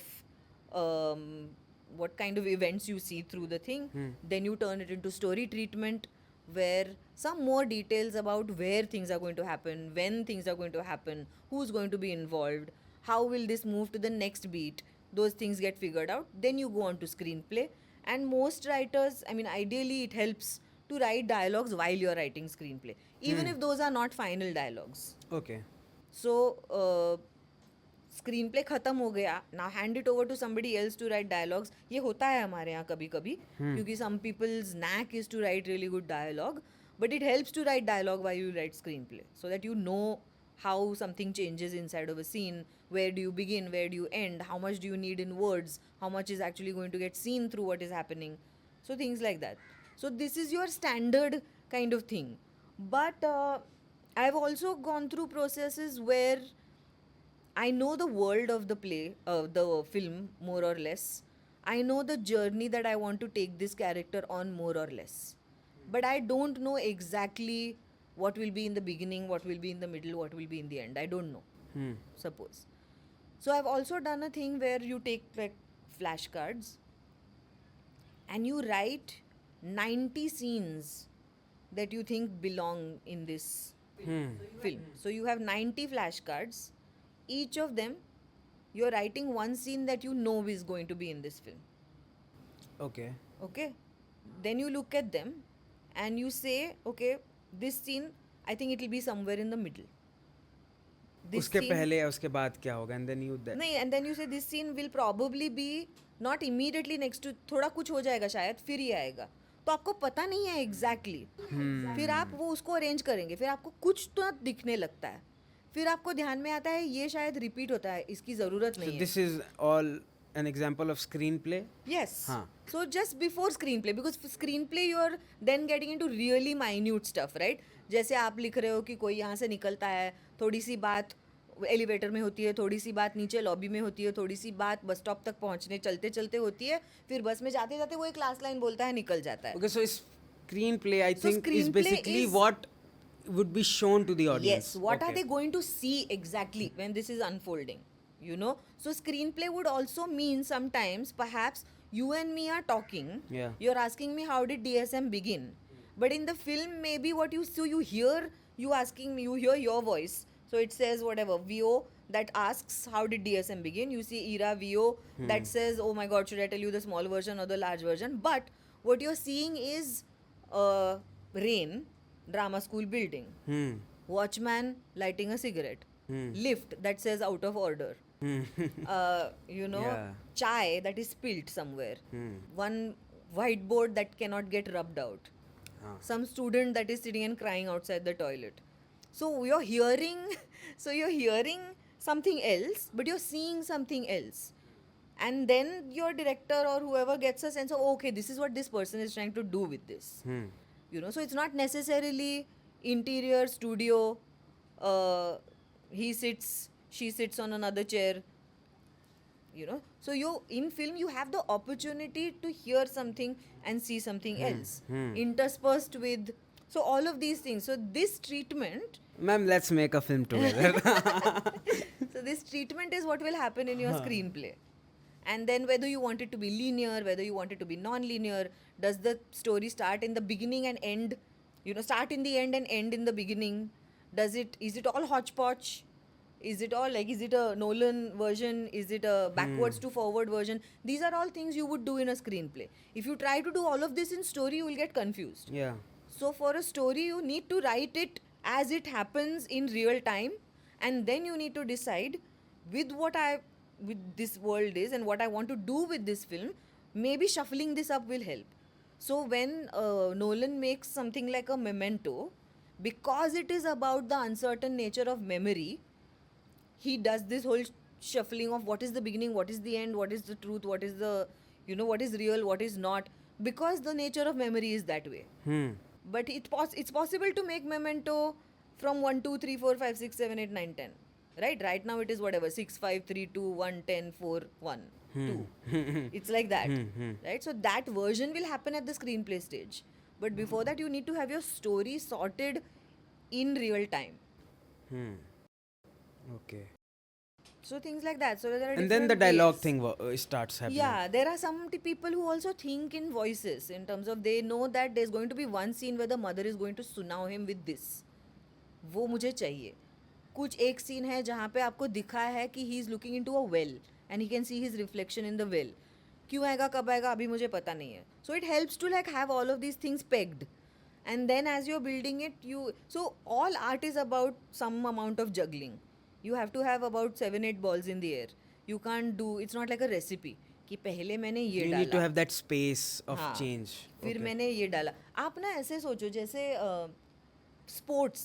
Speaker 2: what kind of events you see through the thing. Then you turn it into story treatment, where some more details about where things are going to happen, when things are going to happen, who's going to be involved, how will this move to the next beat, those things get figured out. Then you go on to screenplay. And most writers, I mean, ideally it helps to write dialogues while you're writing screenplay, even if those are not final dialogues.
Speaker 1: Okay.
Speaker 2: So screen play खत्म हो गया, now hand it over to somebody else to write dialogues. ये होता है हमारे यहाँ कभी कभी, क्योंकि some people's knack is to write really good dialogue, but it helps to write dialogue while you write screenplay, so that you know how something changes inside of a scene. Where do you begin, where do you end, how much do you need in words, how much is actually going to get seen through what is happening. So things like that. So this is your standard kind of thing. But I've also gone through processes where I know the world of the play, the film, more or less. I know the journey that I want to take this character on, more or less. But I don't know exactly what will be in the beginning, what will be in the middle, what will be in the end. I don't know, suppose. So I've also done a thing where you take like flashcards and you write 90 scenes that you think belong in this film. So you have 90 flashcards. Each of them, you're writing one scene that you know is going to be in this film.
Speaker 1: Okay.
Speaker 2: Okay? Then you look at them and you say, okay, this scene, I think it will be somewhere in the middle. This
Speaker 1: उसके
Speaker 2: scene-
Speaker 1: पहले या उसके बाद क्या होगा? And then you
Speaker 2: नहीं, and then you say this scene will probably be not immediately next to, थोड़ा कुछ हो जाएगा शायद, फिर ही आएगा. तो आपको पता नहीं है एग्जैक्टली फिर आप वो उसको अरेंज करेंगे, फिर आपको कुछ तो दिखने लगता है, फिर आपको ध्यान में आता है ये शायद रिपीट होता है, इसकी ज़रूरत
Speaker 1: So
Speaker 2: नहीं है.
Speaker 1: this is all an example of screenplay.
Speaker 2: Yes.
Speaker 1: हाँ.
Speaker 2: So just before screenplay, because for screenplay you're then getting into really minute stuff, right? जैसे आप लिख रहे हो कि कोई यहाँ से निकलता है, थोड़ी सी बात एलिवेटर में होती है, थोड़ी सी बात नीचे लॉबी में होती है, थोड़ी सी बात बस स्टॉप तक पहुँचने चलते चलते होती है, फिर बस में जाते जाते वो एक लास्ट लाइन बोलता है, निकल जाता है.
Speaker 1: Okay, so screenplay I
Speaker 2: So
Speaker 1: think is
Speaker 2: screenplay
Speaker 1: basically
Speaker 2: is-
Speaker 1: what would be shown to the audience.
Speaker 2: Yes, what are
Speaker 1: Okay.
Speaker 2: they going to see exactly when this is unfolding? You know, so screenplay would also mean sometimes perhaps you and me are talking.
Speaker 1: Yeah.
Speaker 2: You're asking me how did DSM begin, but in the film maybe what you so you hear you asking me, you hear your voice. So it says whatever VO that asks how did DSM begin. You see Ira VO that says oh my God, should I tell you the small version or the large version? But what you're seeing is rain, drama school building, watchman lighting a cigarette, lift that says out of order, you know,
Speaker 1: Yeah.
Speaker 2: chai that is spilled somewhere, one whiteboard that cannot get rubbed out, some student that is sitting and crying outside the toilet. So you're hearing, something else, but you're seeing something else. And then your director or whoever gets a sense of, okay, this is what this person is trying to do with this. You know, so it's not necessarily interior studio, he sits, she sits on another chair, you know. So you in film you have the opportunity to hear something and see something else interspersed with, so all of these things. So this treatment,
Speaker 1: Ma'am, let's make a film together.
Speaker 2: so this treatment is what will happen in your screenplay. And then whether you want it to be linear, whether you want it to be non-linear, does the story start in the beginning and end, you know, start in the end and end in the beginning? Is it all hodgepodge? Is it all like, is it a Nolan version? Is it a backwards to forward version? These are all things you would do in a screenplay. If you try to do all of this in story, you will get confused.
Speaker 1: Yeah.
Speaker 2: So for a story, you need to write it as it happens in real time, and then you need to decide with this world is and what I want to do with this film. Maybe shuffling this up will help. So when Nolan makes something like a Memento, because it is about the uncertain nature of memory, he does this whole shuffling of what is the beginning, what is the end, what is the truth, what is the, you know, what is real, what is not, because the nature of memory is that way. But it's possible to make Memento from 1, 2, 3, 4, 5, 6, 7, 8, 9, 10. Right now it is whatever, 6, 5, 3, 2, 1, 10, 4, 1, 2. It's like that. Right? So that version will happen at the screenplay stage. But before that, you need to have your story sorted in real time.
Speaker 1: Okay.
Speaker 2: So things like that. So there are
Speaker 1: And then the
Speaker 2: different
Speaker 1: dialogue
Speaker 2: ways.
Speaker 1: thing starts happening.
Speaker 2: Yeah, there are some people who also think in voices, in terms of they know that there's going to be one scene where the mother is going to सुनाओ him with this. वो मुझे चाहिए. कुछ एक scene है जहाँ पे आपको दिखा है कि he is looking into a well and he can see his reflection in the well. क्यों आएगा कब आएगा अभी मुझे पता नहीं है. So it helps to like have all of these things pegged. And then as you're building it, so all art is about some amount of juggling. You have to have about 7-8 balls in the air. You can't do, it's not like a recipe कि पहले मैंने ये
Speaker 1: You
Speaker 2: डाला.
Speaker 1: need to have that space of
Speaker 2: हाँ,
Speaker 1: change.
Speaker 2: फिर
Speaker 1: Okay.
Speaker 2: मैंने ये डाला. आप ना ऐसे सोचो जैसे स्पोर्ट्स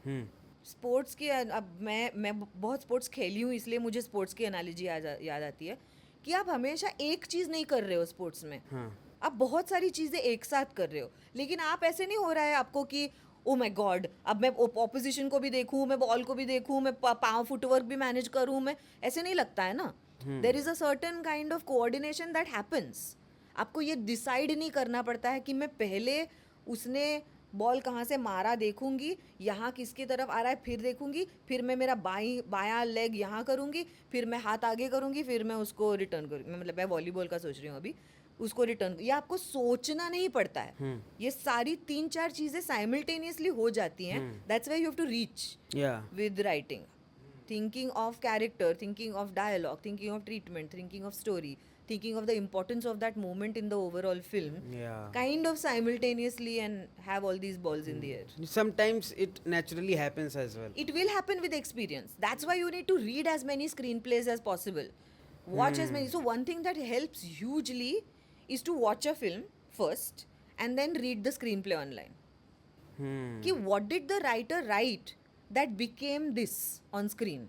Speaker 1: Hmm.
Speaker 2: स्पोर्ट्स की अब मैं बहुत स्पोर्ट्स खेली हूँ इसलिए मुझे स्पोर्ट्स की एनालॉजी याद आती है कि आप हमेशा एक चीज़ नहीं कर रहे हो स्पोर्ट्स में.
Speaker 1: हाँ.
Speaker 2: आप बहुत सारी चीज़ें एक साथ कर रहे हो, लेकिन आप ऐसे नहीं हो रहा है आपको कि ओ माय गॉड अब मैं ऑपोजिशन को भी देखूँ, मैं बॉल को भी देखूँ, मैं पाँव फुटवर्क भी मैनेज करूँ, मैं ऐसे नहीं लगता है ना. There is a certain kind of coordination that happens. आपको ये डिसाइड नहीं करना पड़ता है कि मैं पहले उसने बॉल कहाँ से मारा देखूंगी, यहाँ किसकी तरफ आ रहा है फिर देखूंगी, फिर मैं मेरा बायां लेग यहाँ करूंगी, फिर मैं हाथ आगे करूंगी, फिर मैं उसको रिटर्न करूंगी. मतलब मैं वॉलीबॉल का सोच रही हूँ अभी, उसको रिटर्न. ये आपको सोचना नहीं पड़ता है. ये सारी 3-4 चीज़ें साइमल्टेनियसली हो जाती हैं. That's why you have to reach
Speaker 1: Yeah.
Speaker 2: with writing. Thinking of character, thinking of dialogue, thinking of treatment, thinking of story, thinking of the importance of that moment in the overall film,
Speaker 1: Yeah.
Speaker 2: kind of simultaneously, and have all these balls in the air.
Speaker 1: Sometimes it naturally happens as well.
Speaker 2: It will happen with experience. That's why you need to read as many screenplays as possible. Watch as many. So one thing that helps hugely is to watch a film first and then read the screenplay online.
Speaker 1: Hmm.
Speaker 2: कि what did the writer write that became this on screen?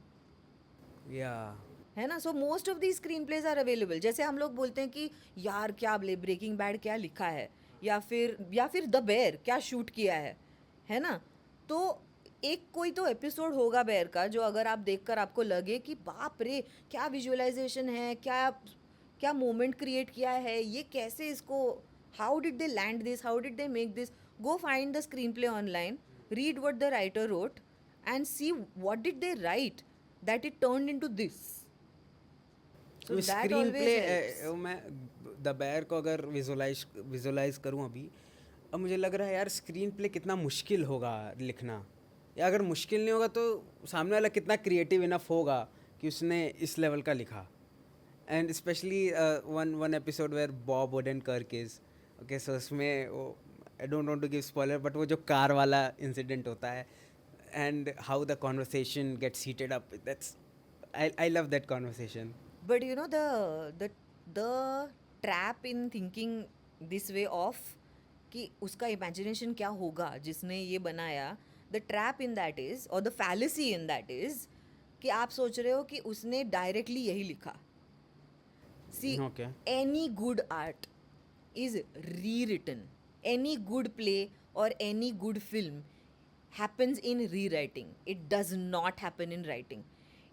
Speaker 1: Yeah.
Speaker 2: है ना. So most of the screen plays are available. जैसे हम लोग बोलते हैं कि यार क्या ब्रेकिंग बैड क्या लिखा है, या फिर द बेयर क्या शूट किया है ना. तो एक कोई तो एपिसोड होगा बेयर का जो अगर आप देखकर आपको लगे कि बाप रे क्या विजुअलाइजेशन है, क्या मोमेंट क्रिएट किया है, ये कैसे इसको, how did they land this, how did they make this. Go find the screen play online, read what the writer wrote and see what did they write that it turned into this. So that
Speaker 1: screen
Speaker 2: always
Speaker 1: play
Speaker 2: helps.
Speaker 1: मैं the bear को अगर visualise करूँ अभी, अब मुझे लग रहा है यार स्क्रीन प्ले कितना मुश्किल होगा लिखना. या अगर मुश्किल नहीं होगा तो सामने वाला कितना क्रिएटिव इनफ होगा कि उसने इस लेवल का लिखा. And specially one episode where Bob Odenkirk is okay. So उसमें वो I don't want to give spoiler, but वो जो कार वाला इंसिडेंट होता है and how the conversation gets heated up, that's I love that conversation.
Speaker 2: But you know the trap in thinking this way of कि उसका imagination क्या होगा जिसने ये बनाया. The trap in that is, or the fallacy in that is, कि आप सोच रहे हो कि उसने directly यही लिखा. See,
Speaker 1: Okay.
Speaker 2: any good art is rewritten. Any good play or any good film happens in rewriting. It does not happen in writing.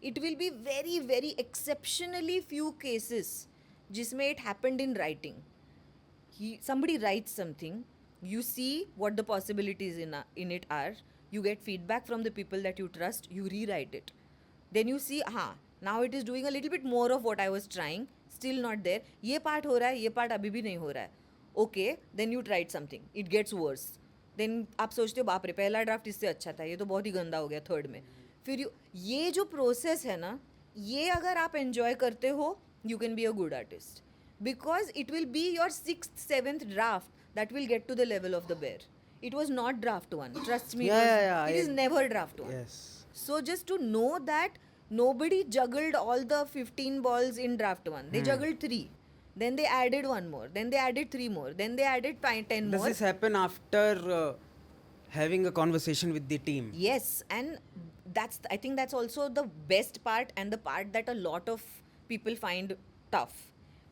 Speaker 2: It will be very, very exceptionally few cases जिसमें it happened in writing. Somebody writes something, you see what the possibilities in it are, you get feedback from the people that you trust, you rewrite it. Then you see, now it is doing a little bit more of what I was trying, still not there. ये part हो रहा है, ये part अभी भी नहीं हो रहा है. Okay, then you tried something, it gets worse. Then आप सोचते हो बाप रे पहला ड्राफ्ट इससे अच्छा था, ये तो बहुत ही गंदा हो गया थर्ड में. फिर ये जो प्रोसेस है ना, ये अगर आप एंजॉय करते हो, you can be a good artist. Because it will be your 6th-7th draft that will get to the level of the bear. It was not draft 1, trust me. It is never draft 1.
Speaker 1: Yes.
Speaker 2: So just to know that nobody juggled all the 15 balls in draft 1. They juggled 3. Then they added 1 more. Then they added 3 more. Then they added 10
Speaker 1: Does
Speaker 2: more.
Speaker 1: this happen after having a conversation with the team?
Speaker 2: Yes, and I think that's also the best part, and the part that a lot of people find tough,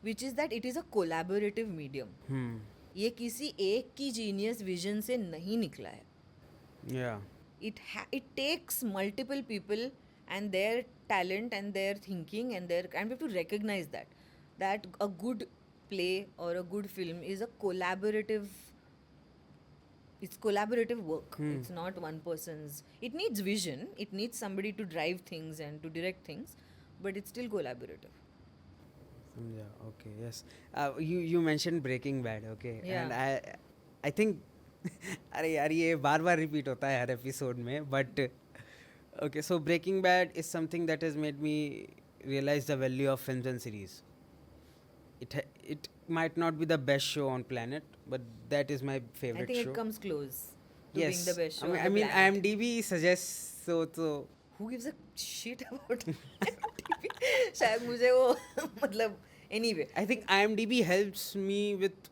Speaker 2: which is that it is a collaborative medium. ये किसी एक की genius vision से नहीं निकला है.
Speaker 1: Yeah.
Speaker 2: It takes multiple people and their talent and their thinking and we have to recognize that a good play or a good film is a collaborative. It's collaborative work. It's not one person's. It needs vision. It needs somebody to drive things and to direct things. but it's still collaborative.
Speaker 1: Yeah, okay, yes. You mentioned Breaking Bad, okay,
Speaker 2: Yeah.
Speaker 1: and I think अरे यार ये बार बार repeat होता है हर episode में but okay, so Breaking Bad is something that has made me realize the value of films and series. It might not be the best show on planet, but that is my
Speaker 2: I
Speaker 1: favorite
Speaker 2: think it
Speaker 1: show.
Speaker 2: comes close to
Speaker 1: Yes,
Speaker 2: being the best show
Speaker 1: I mean,
Speaker 2: on the planet.
Speaker 1: IMDb suggests so.
Speaker 2: Who gives a shit about IMDb? शायद मुझे वो मतलब anyway.
Speaker 1: I think IMDb helps me with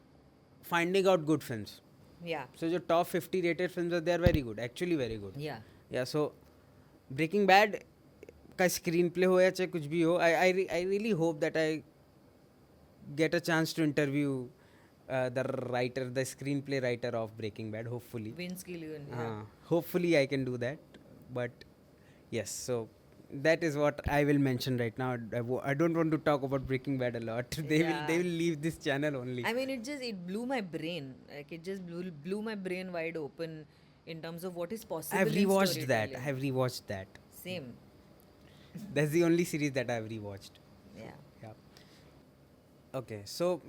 Speaker 1: finding out good films.
Speaker 2: Yeah.
Speaker 1: So your top 50 rated films are they are very good, actually very good.
Speaker 2: Yeah.
Speaker 1: Yeah, so Breaking Bad का screen play हो या चाहे कुछ भी हो, I really hope that I get a chance to interview the screenplay writer of Breaking Bad, hopefully.
Speaker 2: Vince Gilligan. Yeah.
Speaker 1: Hopefully I can do that, but yes, so that is what I will mention right now. I don't want to talk about Breaking Bad a lot. They
Speaker 2: Yeah.
Speaker 1: will leave this channel only.
Speaker 2: I mean, it blew my brain. Like it just blew my brain wide open in terms of what is possible.
Speaker 1: I have
Speaker 2: in
Speaker 1: rewatched that.
Speaker 2: storytelling.
Speaker 1: I have rewatched that.
Speaker 2: Same.
Speaker 1: That's the only series that I have rewatched.
Speaker 2: Yeah.
Speaker 1: Yeah. Okay, so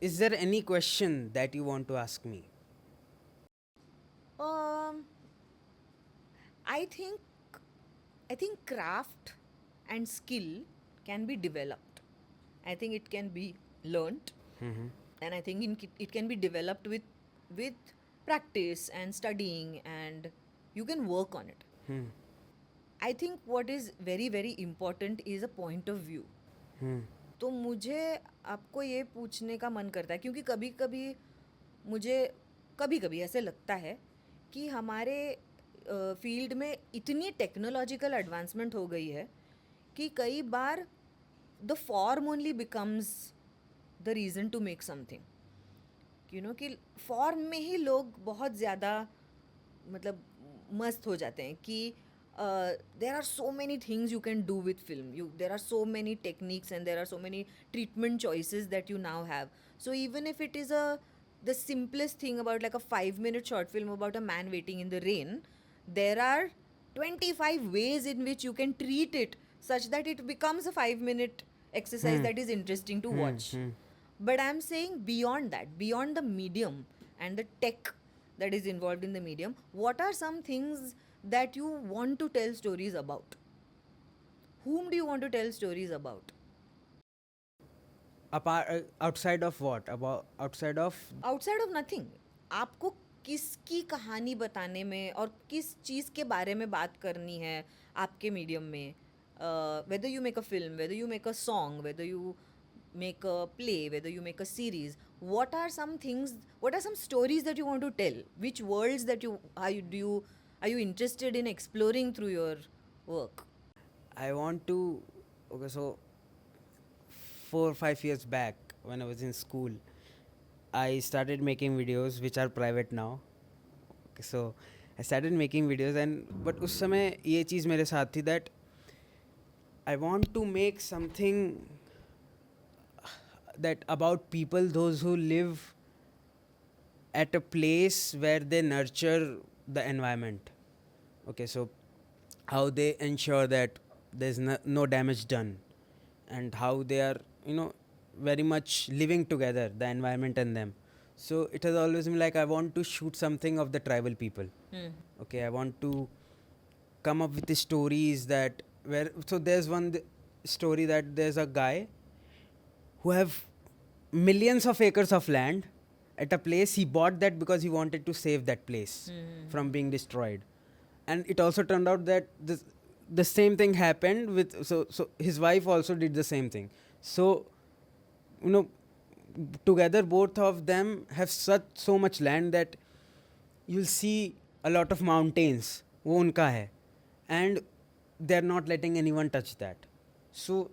Speaker 1: is there any question that you want to ask me?
Speaker 2: I think craft and skill can be developed. I think it can be learnt,
Speaker 1: Mm-hmm.
Speaker 2: and I think it can be developed with practice and studying, and you can work on it.
Speaker 1: Hmm.
Speaker 2: I think what is very very important is a point of view.
Speaker 1: Hmm.
Speaker 2: तो मुझे आपको ये पूछने का मन करता है क्योंकि कभी कभी मुझे कभी कभी ऐसे लगता है कि हमारे फील्ड में इतनी टेक्नोलॉजिकल एडवांसमेंट हो गई है कि कई बार the form only becomes the reason to make something you know कि फॉर्म में ही लोग बहुत ज़्यादा मतलब मस्त हो जाते हैं कि there are so many things you can do with film. There are so many techniques and there are so many treatment choices that you now have. So even if it is the simplest thing about like a 5-minute short film about a man waiting in the rain, there are 25 ways in which you can treat it such that it becomes a 5-minute exercise that is interesting to watch. But I'm saying beyond that, beyond the medium and the tech that is involved in the medium, what are some things that you want to tell stories about? Whom do you want to tell stories about?
Speaker 1: Apart, outside of what? Outside of
Speaker 2: Outside of nothing. आपको किसकी कहानी बताने में और किस चीज़ के बारे में बात करनी है आपके मीडियम में, whether you make a film, whether you make a song, whether you make a play, whether you make a series, what are some things, what are some stories that you want to tell? Which worlds that are you interested in exploring through your work?
Speaker 1: I want to. Okay, so 4 or 5 years back when I was in school, I started making videos which are private now. Okay, so I started making videos but उस समय ये चीज़ मेरे साथ थी that I want to make something that about people, those who live at a place where they nurture the environment. Okay, so how they ensure that there's no damage done and how they are, very much living together, the environment and them. So it has always been like I want to shoot something of the tribal people. Okay, I want to come up with the stories that so there's one story that there's a guy who have millions of acres of land at a place. He bought that because he wanted to save that place from being destroyed, and it also turned out that the same thing happened with so his wife also did the same thing. So together both of them have so much land that you'll see a lot of mountains, वो उनका है, and they're not letting anyone touch that. So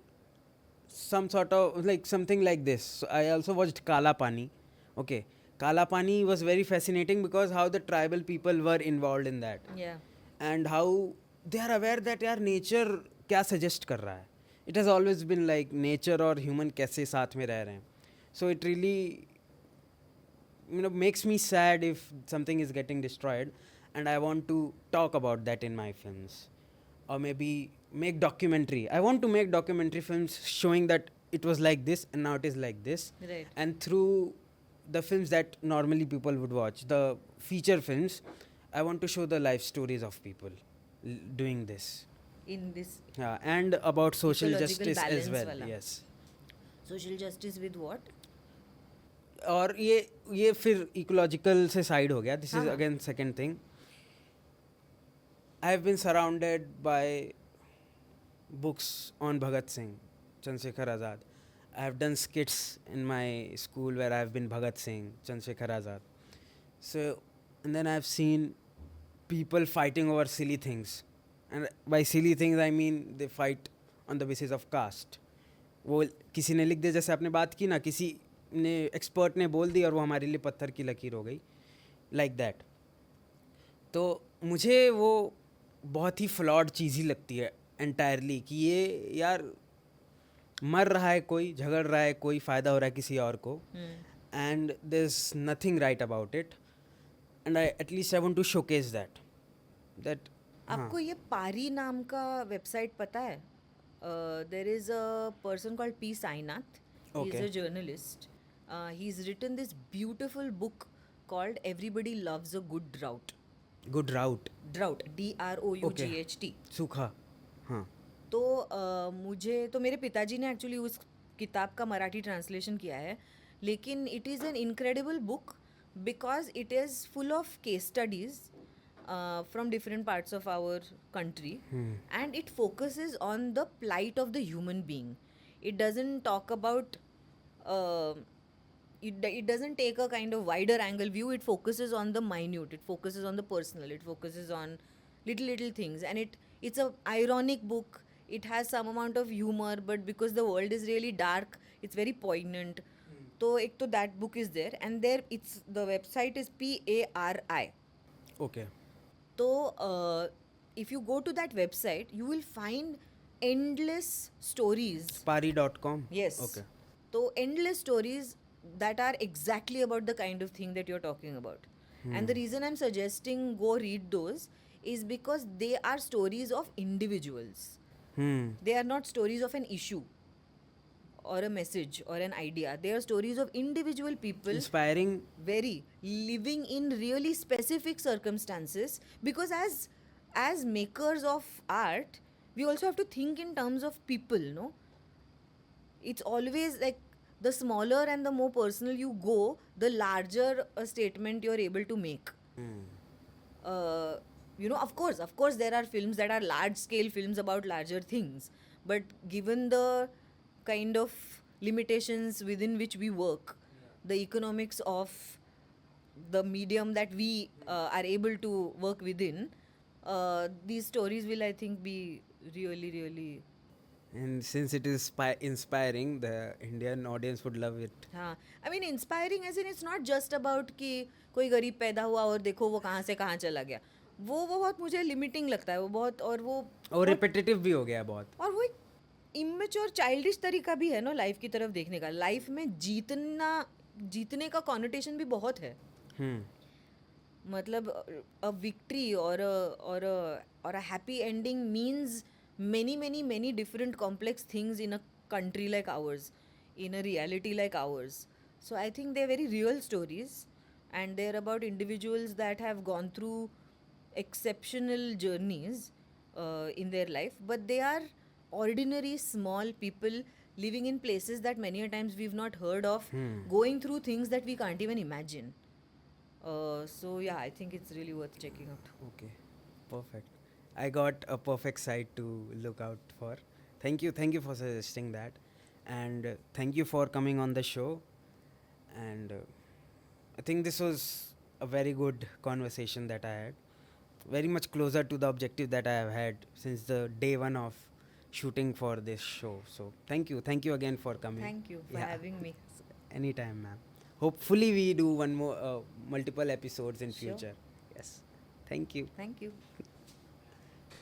Speaker 1: some sort of like something like this. So I also watched Kala Pani. Okay, Kala Pani was very fascinating because how the tribal people were involved in that.
Speaker 2: Yeah.
Speaker 1: And how they are aware that यार nature क्या suggest कर रहा है. It has always been like nature और human कैसे साथ में रह रहे हैं. So it really makes me sad if something is getting destroyed, and I want to talk about that in my films. Or maybe make documentary. I want to make documentary films showing that it was like this and now it is like this.
Speaker 2: Right.
Speaker 1: And through the films that normally people would watch, the feature films, I want to show the life stories of people doing this.
Speaker 2: In this
Speaker 1: And about social
Speaker 2: ecological
Speaker 1: justice as
Speaker 2: balance
Speaker 1: well.
Speaker 2: wala.
Speaker 1: Yes.
Speaker 2: social justice with what?
Speaker 1: और ये फिर ecological से side हो गया. This is
Speaker 2: हाँ.
Speaker 1: Again second thing. I have been surrounded by books on Bhagat Singh, Chandrashekhar Azad. I have done skits in my school where I have been Bhagat Singh, Chandrasekhar Azad. So, and then I have seen people fighting over silly things. And by silly things, I mean they fight on the basis of caste. वो किसी ने लिख दिया, जैसे आपने बात की ना, किसी ने एक्सपर्ट ने बोल दी और वो हमारे लिए पत्थर की लकीर हो गई, लाइक दैट. तो मुझे वो बहुत ही फ्लॉड चीज़ ही लगती है एंटायरली, कि ये यार मर रहा है कोई, झगड़ रहा है कोई, फ़ायदा हो रहा है किसी और को, and there is nothing right about it. And I at least I want to showcase that.
Speaker 2: आपको ये पारी नाम का वेबसाइट पता है? There is a person called P Sainath. He is
Speaker 1: Okay.
Speaker 2: A journalist. He is written this beautiful book called everybody loves a good drought.
Speaker 1: Good drought.
Speaker 2: Drought, DROUGHT.
Speaker 1: सूखा. हाँ.
Speaker 2: तो मुझे तो मेरे पिताजी ने एक्चुअली उस किताब का मराठी ट्रांसलेशन किया है, लेकिन it is an incredible book because it is full of case studies from different parts of our country, and it focuses on the plight of the human being. It doesn't talk about it doesn't take a kind of wider angle view. It focuses on the minute, it focuses on the personal, it focuses on little things, and it's a ironic book. It has some amount of humor, but because the world is really dark, it's very poignant. So ek to that book is there, and there it's the website is PARI.
Speaker 1: Okay.
Speaker 2: So if you go to that website, you will find endless stories.
Speaker 1: Pari.com.
Speaker 2: Yes.
Speaker 1: Okay.
Speaker 2: So endless stories that are exactly about the kind of thing that you're talking about. And the reason I'm suggesting go read those is because they are stories of individuals. They are not stories of an issue or a message or an idea. They are stories of individual people,
Speaker 1: Inspiring.
Speaker 2: very living in really specific circumstances, because as makers of art, we also have to think in terms of people, no? It's always like the smaller and the more personal you go, the larger a statement you're able to make. Of course there are films that are large scale films about larger things, but given the kind of limitations within which we work, the economics of the medium that we are able to work within, these stories will, I think, be really, really.
Speaker 1: And since it is inspiring, the Indian audience would love it.
Speaker 2: हाँ, I mean inspiring as in it's not just about कि कोई गरीब पैदा हुआ और देखो वो कहाँ से कहाँ चला गया. वो बहुत मुझे लिमिटिंग लगता है, वो बहुत, और वो
Speaker 1: और रिपीटेटिव भी हो गया बहुत.
Speaker 2: और वो इमेच्योर चाइल्डिश तरीका भी है ना लाइफ की तरफ देखने का. लाइफ में जीतने का कॉनोटेशन भी बहुत है. मतलब a victory or a happy ending means many different complex things in a country like ours, in a reality like ours. So I think they're very real stories, and they're about individuals that have gone through exceptional journeys in their life, but they are ordinary small people living in places that many a times we've not heard of, going through things that we can't even imagine. So yeah, I think it's really worth checking out.
Speaker 1: Okay, perfect. I got a perfect site to look out for. Thank you for suggesting that, and thank you for coming on the show. And I think this was a very good conversation that I had. Very much closer to the objective that I have had since the day one of shooting for this show. So thank you again for coming.
Speaker 2: Thank you for
Speaker 1: Yeah.
Speaker 2: having me.
Speaker 1: Anytime, ma'am. Hopefully we do one more multiple episodes in
Speaker 2: Sure.
Speaker 1: future. Yes. Thank you.
Speaker 2: Thank you.